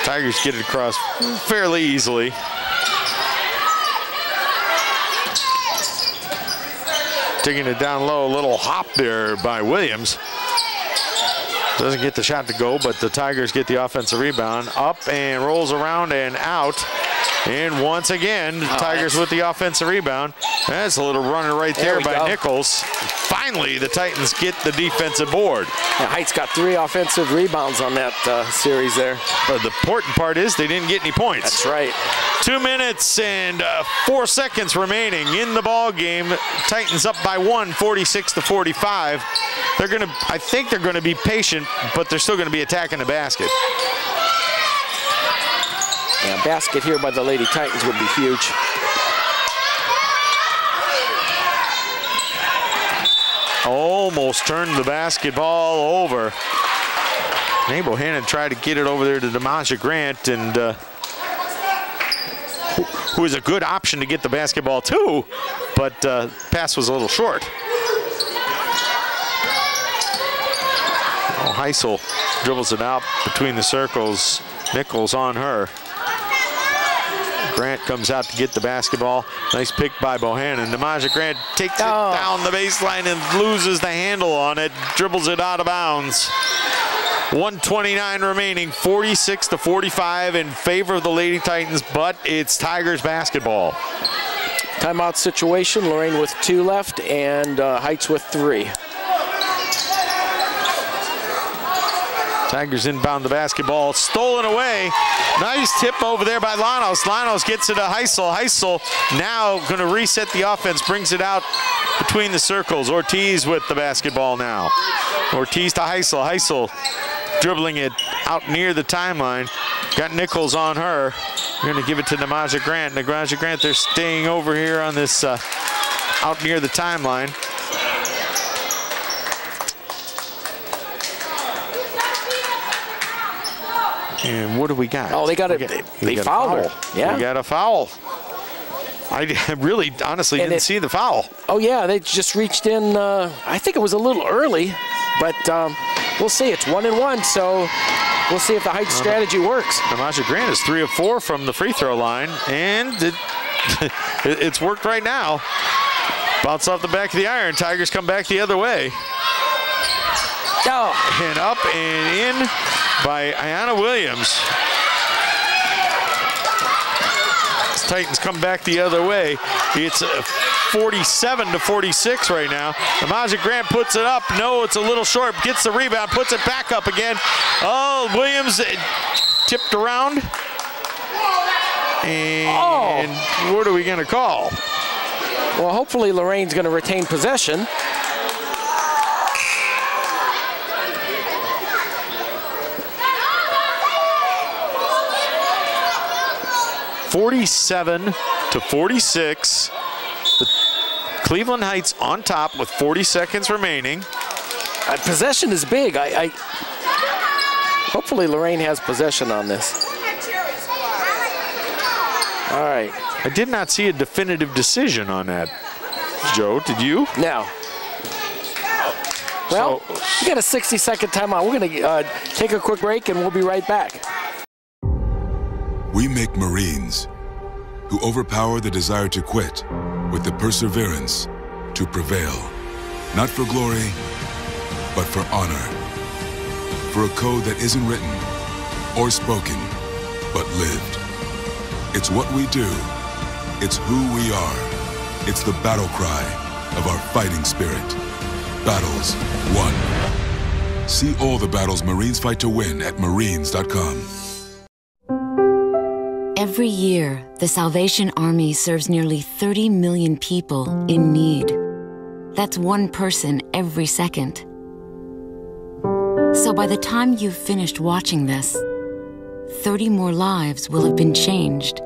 Tigers get it across fairly easily. Taking it down low, a little hop there by Williams. Doesn't get the shot to go, but the Tigers get the offensive rebound. Up and rolls around and out. And once again, the Tigers with the offensive rebound. That's a little runner right there by Nichols. Finally, the Titans get the defensive board. Yeah, Heights got 3 offensive rebounds on that series there. But the important part is they didn't get any points. That's right. 2 minutes and 4 seconds remaining in the ball game. Titans up by 1, 46-45. I think they're gonna be patient, but they're still gonna be attacking the basket. Yeah, basket here by the Lady Titans would be huge. Almost turned the basketball over. Nate Bohannon tried to get it over there to Namaja Grant, and who is a good option to get the basketball to, but pass was a little short. Oh, Heisel dribbles it out between the circles. Nichols on her. Grant comes out to get the basketball. Nice pick by Bohannon. Namaja Grant takes it down the baseline and loses the handle on it. Dribbles it out of bounds. 1:29 remaining, 46-45 in favor of the Lady Titans, but it's Tigers basketball. Timeout situation, Lorain with 2 left and Heights with 3. Tigers inbound the basketball, stolen away. Nice tip over there by Llanos. Llanos gets it to Heisel. Heisel now going to reset the offense, brings it out between the circles. Ortiz with the basketball now. Ortiz to Heisel. Heisel dribbling it out near the timeline. Got Nichols on her. We're going to give it to Namaja Grant. Namaja Grant, they're staying over here on this out near the timeline. And what do we got? Oh, they got it. They fouled her. Yeah. We got a foul. I really, honestly didn't see the foul. Oh, yeah. They just reached in. I think it was a little early, but we'll see. It's 1 and 1, so we'll see if the Heights strategy works. Namaja Grant is 3 of 4 from the free throw line, and it's worked right now. Bounce off the back of the iron. Tigers come back the other way. Oh. And up and in by Ayanna Williams. Titans come back the other way. It's 47-46 right now. Namaja Grant puts it up. No, it's a little short. Gets the rebound, puts it back up again. Oh, Williams tipped around. And what are we going to call? Well, hopefully Lorain's going to retain possession. (47-46). The Cleveland Heights on top with 40 seconds remaining. Possession is big. Hopefully Lorain has possession on this. All right. I did not see a definitive decision on that, Joe. Did you? No. Well, we got a 60-second timeout. We're going to take a quick break, and we'll be right back. We make Marines who overpower the desire to quit with the perseverance to prevail. Not for glory, but for honor. For a code that isn't written or spoken, but lived. It's what we do. It's who we are. It's the battle cry of our fighting spirit. Battles won. See all the battles Marines fight to win at marines.com. Every year, the Salvation Army serves nearly 30 million people in need. That's one person every second. So by the time you've finished watching this, 30 more lives will have been changed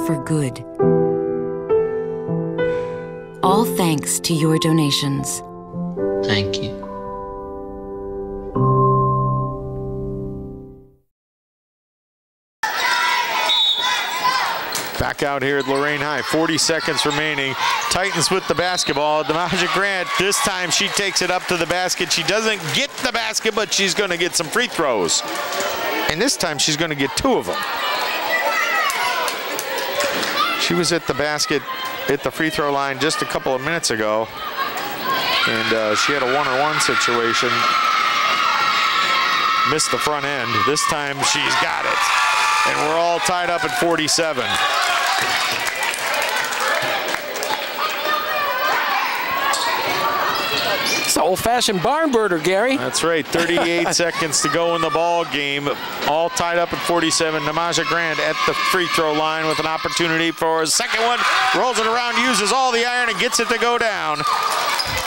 for good. All thanks to your donations. Thank you. Back out here at Lorain High, 40 seconds remaining. Titans with the basketball. Demaja Grant, this time she takes it up to the basket. She doesn't get the basket, but she's going to get some free throws. And this time she's going to get 2 of them. She was at the basket at the free throw line just a couple of minutes ago. And she had a one-on-one situation. Missed the front end. This time she's got it. And we're all tied up at 47. It's an old-fashioned barn burner, Gary. That's right. 38 seconds to go in the ball game. All tied up at 47. Demaja Grant at the free throw line with an opportunity for a second one. Rolls it around, uses all the iron, and gets it to go down.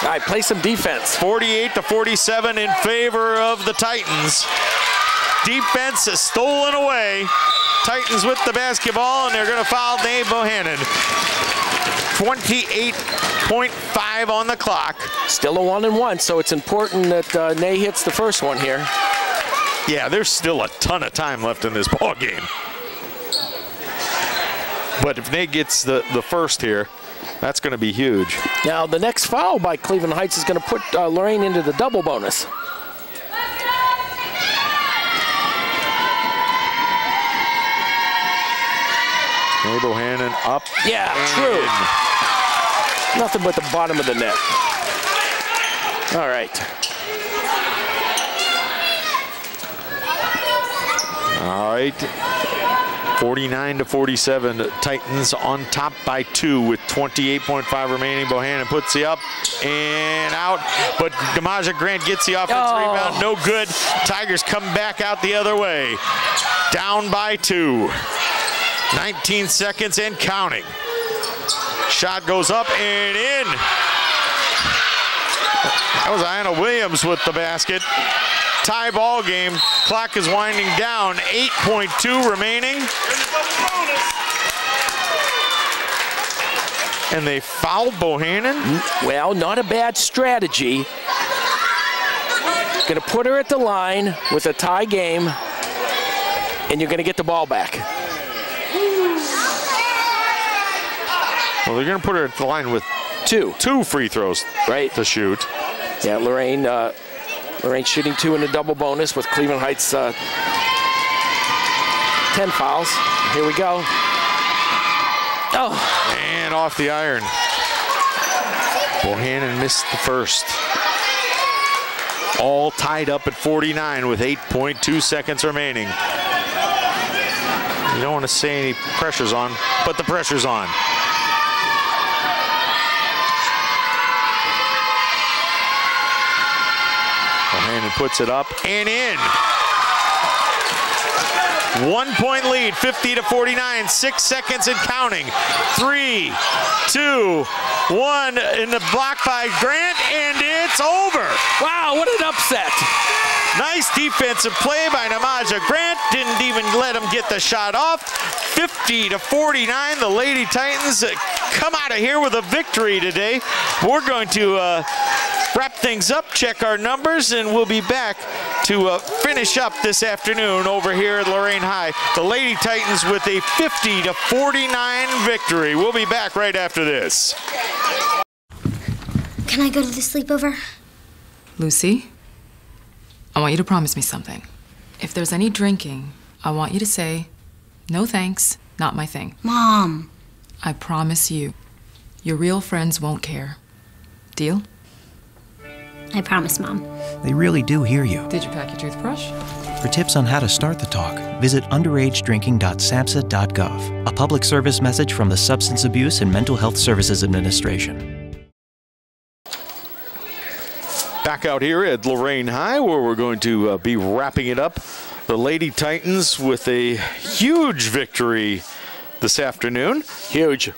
All right, play some defense. 48 to 47 in favor of the Titans. Defense is stolen away. Titans with the basketball, and they're going to foul Dave Bohannon. 28.5 on the clock. Still a 1-and-1, so it's important that Nay hits the first one here. Yeah, there's still a ton of time left in this ball game. But if Nay gets the first here, that's going to be huge. Now, the next foul by Cleveland Heights is going to put Lorain into the double bonus. Nay Bohannon up. Yeah, true. Nothing but the bottom of the net. All right. All right. 49 to 47. Titans on top by 2 with 28.5 remaining. Bohannon puts the up and out, but Demaja Grant gets the offensive rebound. No good. Tigers come back out the other way. Down by 2. 19 seconds and counting. Shot goes up and in. That was Anna Williams with the basket. Tie ball game. Clock is winding down. 8.2 remaining. And they fouled Bohannon? Well, not a bad strategy. Going to put her at the line with a tie game, and you're going to get the ball back. Well, they're going to put her at the line with two free throws to shoot. Yeah, Lorain shooting 2 in the double bonus with Cleveland Heights 10 fouls. Here we go. Oh. And off the iron. Bohannon missed the first. All tied up at 49 with 8.2 seconds remaining. You don't want to say any pressure's on, but the pressure's on. Bohannon puts it up and in. 1 point lead, 50 to 49, 6 seconds and counting. 3, 2, 1 in the block by Grant, and it's over. Wow, what an upset. Nice defensive play by Demaja Grant. Didn't even let him get the shot off. 50 to 49, the Lady Titans come out of here with a victory today. We're going to wrap things up, check our numbers, and we'll be back to finish up this afternoon over here at Lorain High. The Lady Titans with a 50 to 49 victory. We'll be back right after this. Can I go to the sleepover? Lucy, I want you to promise me something. If there's any drinking, I want you to say, no thanks, not my thing. Mom. I promise you, your real friends won't care. Deal? I promise, Mom. They really do hear you. Did you pack your toothbrush? For tips on how to start the talk, visit underagedrinking.samhsa.gov. A public service message from the Substance Abuse and Mental Health Services Administration. Back out here at Lorain High, where we're going to be wrapping it up. The Lady Titans with a huge victory this afternoon. Huge.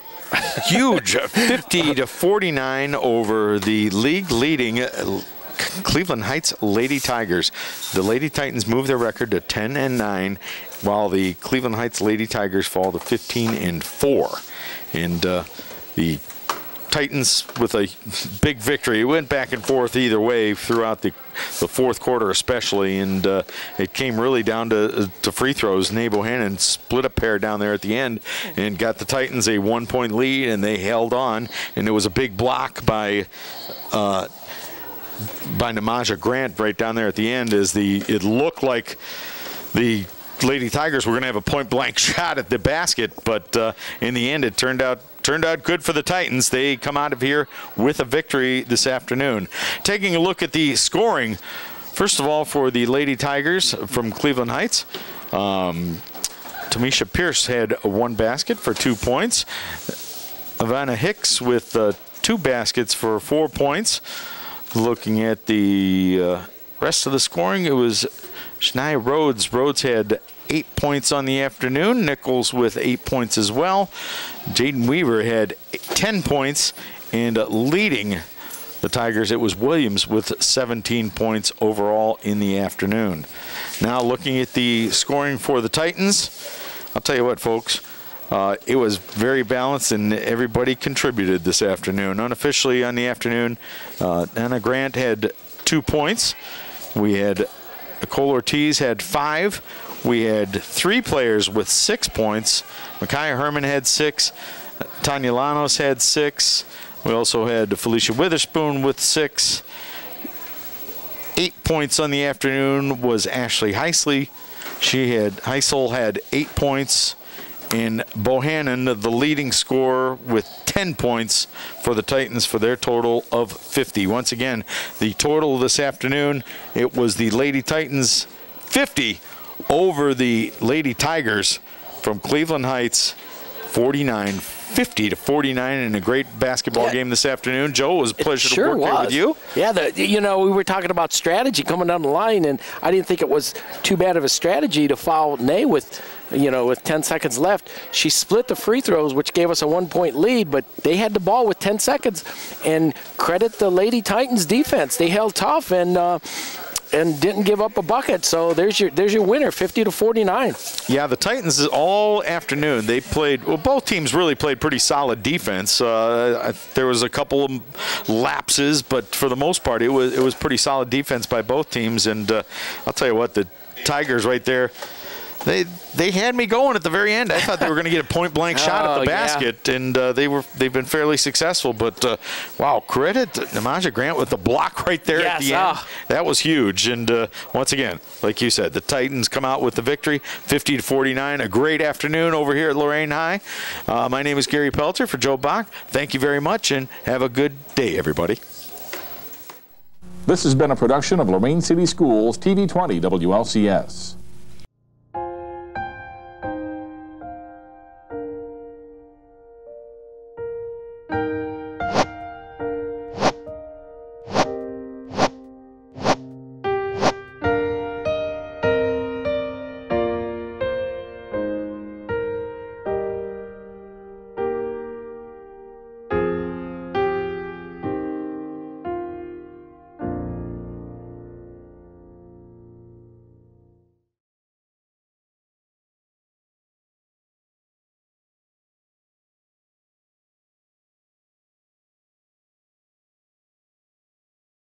Huge. 50-49 over the league-leading Cleveland Heights Lady Tigers. The Lady Titans move their record to 10-9, while the Cleveland Heights Lady Tigers fall to 15-4. And the Titans with a big victory. It went back and forth either way throughout the fourth quarter especially, and it came really down to free throws. Nay Bohannon split a pair down there at the end and got the Titans a 1-point lead, and they held on, and it was a big block by Namaja Grant right down there at the end as it looked like the Lady Tigers were going to have a point-blank shot at the basket, but in the end it turned out good for the Titans. They come out of here with a victory this afternoon. Taking a look at the scoring, first of all, for the Lady Tigers from Cleveland Heights, Tamisha Pierce had 1 basket for 2 points. Ivana Hicks with 2 baskets for 4 points. Looking at the rest of the scoring, it was Shania Rhodes. Rhodes had 8 points on the afternoon. Nichols with 8 points as well. Jaden Weaver had 10 points, and leading the Tigers, it was Williams with 17 points overall in the afternoon. Now looking at the scoring for the Titans, I'll tell you what, folks, it was very balanced, and everybody contributed this afternoon. Unofficially on the afternoon, Anna Grant had 2 points. We had Nicole Ortiz had 5. We had 3 players with 6 points. Micaiah Herman had 6. Tanya Llanos had 6. We also had Felicia Witherspoon with 6. 8 points on the afternoon was Ashley Heisley. Heisel had 8 points. And Bohannon, the leading scorer, with 10 points for the Titans for their total of 50. Once again, the total this afternoon, it was the Lady Titans 50 over the Lady Tigers from Cleveland Heights, 50-49 in a great basketball game this afternoon. Joe, it was a pleasure to work there with you. Yeah, we were talking about strategy coming down the line, and I didn't think it was too bad of a strategy to foul Nay with 10 seconds left. She split the free throws, which gave us a 1-point lead, but they had the ball with 10 seconds. And credit the Lady Titans defense. They held tough and didn't give up a bucket. So there's your winner, 50-49. Yeah, the Titans all afternoon, they played, well, both teams really played pretty solid defense. There was a couple of lapses, but for the most part, it was pretty solid defense by both teams. And I'll tell you what, the Tigers right there, They had me going at the very end. I thought they were going to get a point-blank shot at the basket, and they've been fairly successful. But, wow, credit to Namaja Grant with the block right there at the end. That was huge. And, once again, like you said, the Titans come out with the victory, 50-49. A great afternoon over here at Lorain High. My name is Gary Pelter for Joe Bach. Thank you very much, and have a good day, everybody. This has been a production of Lorain City Schools TV 20 WLCS.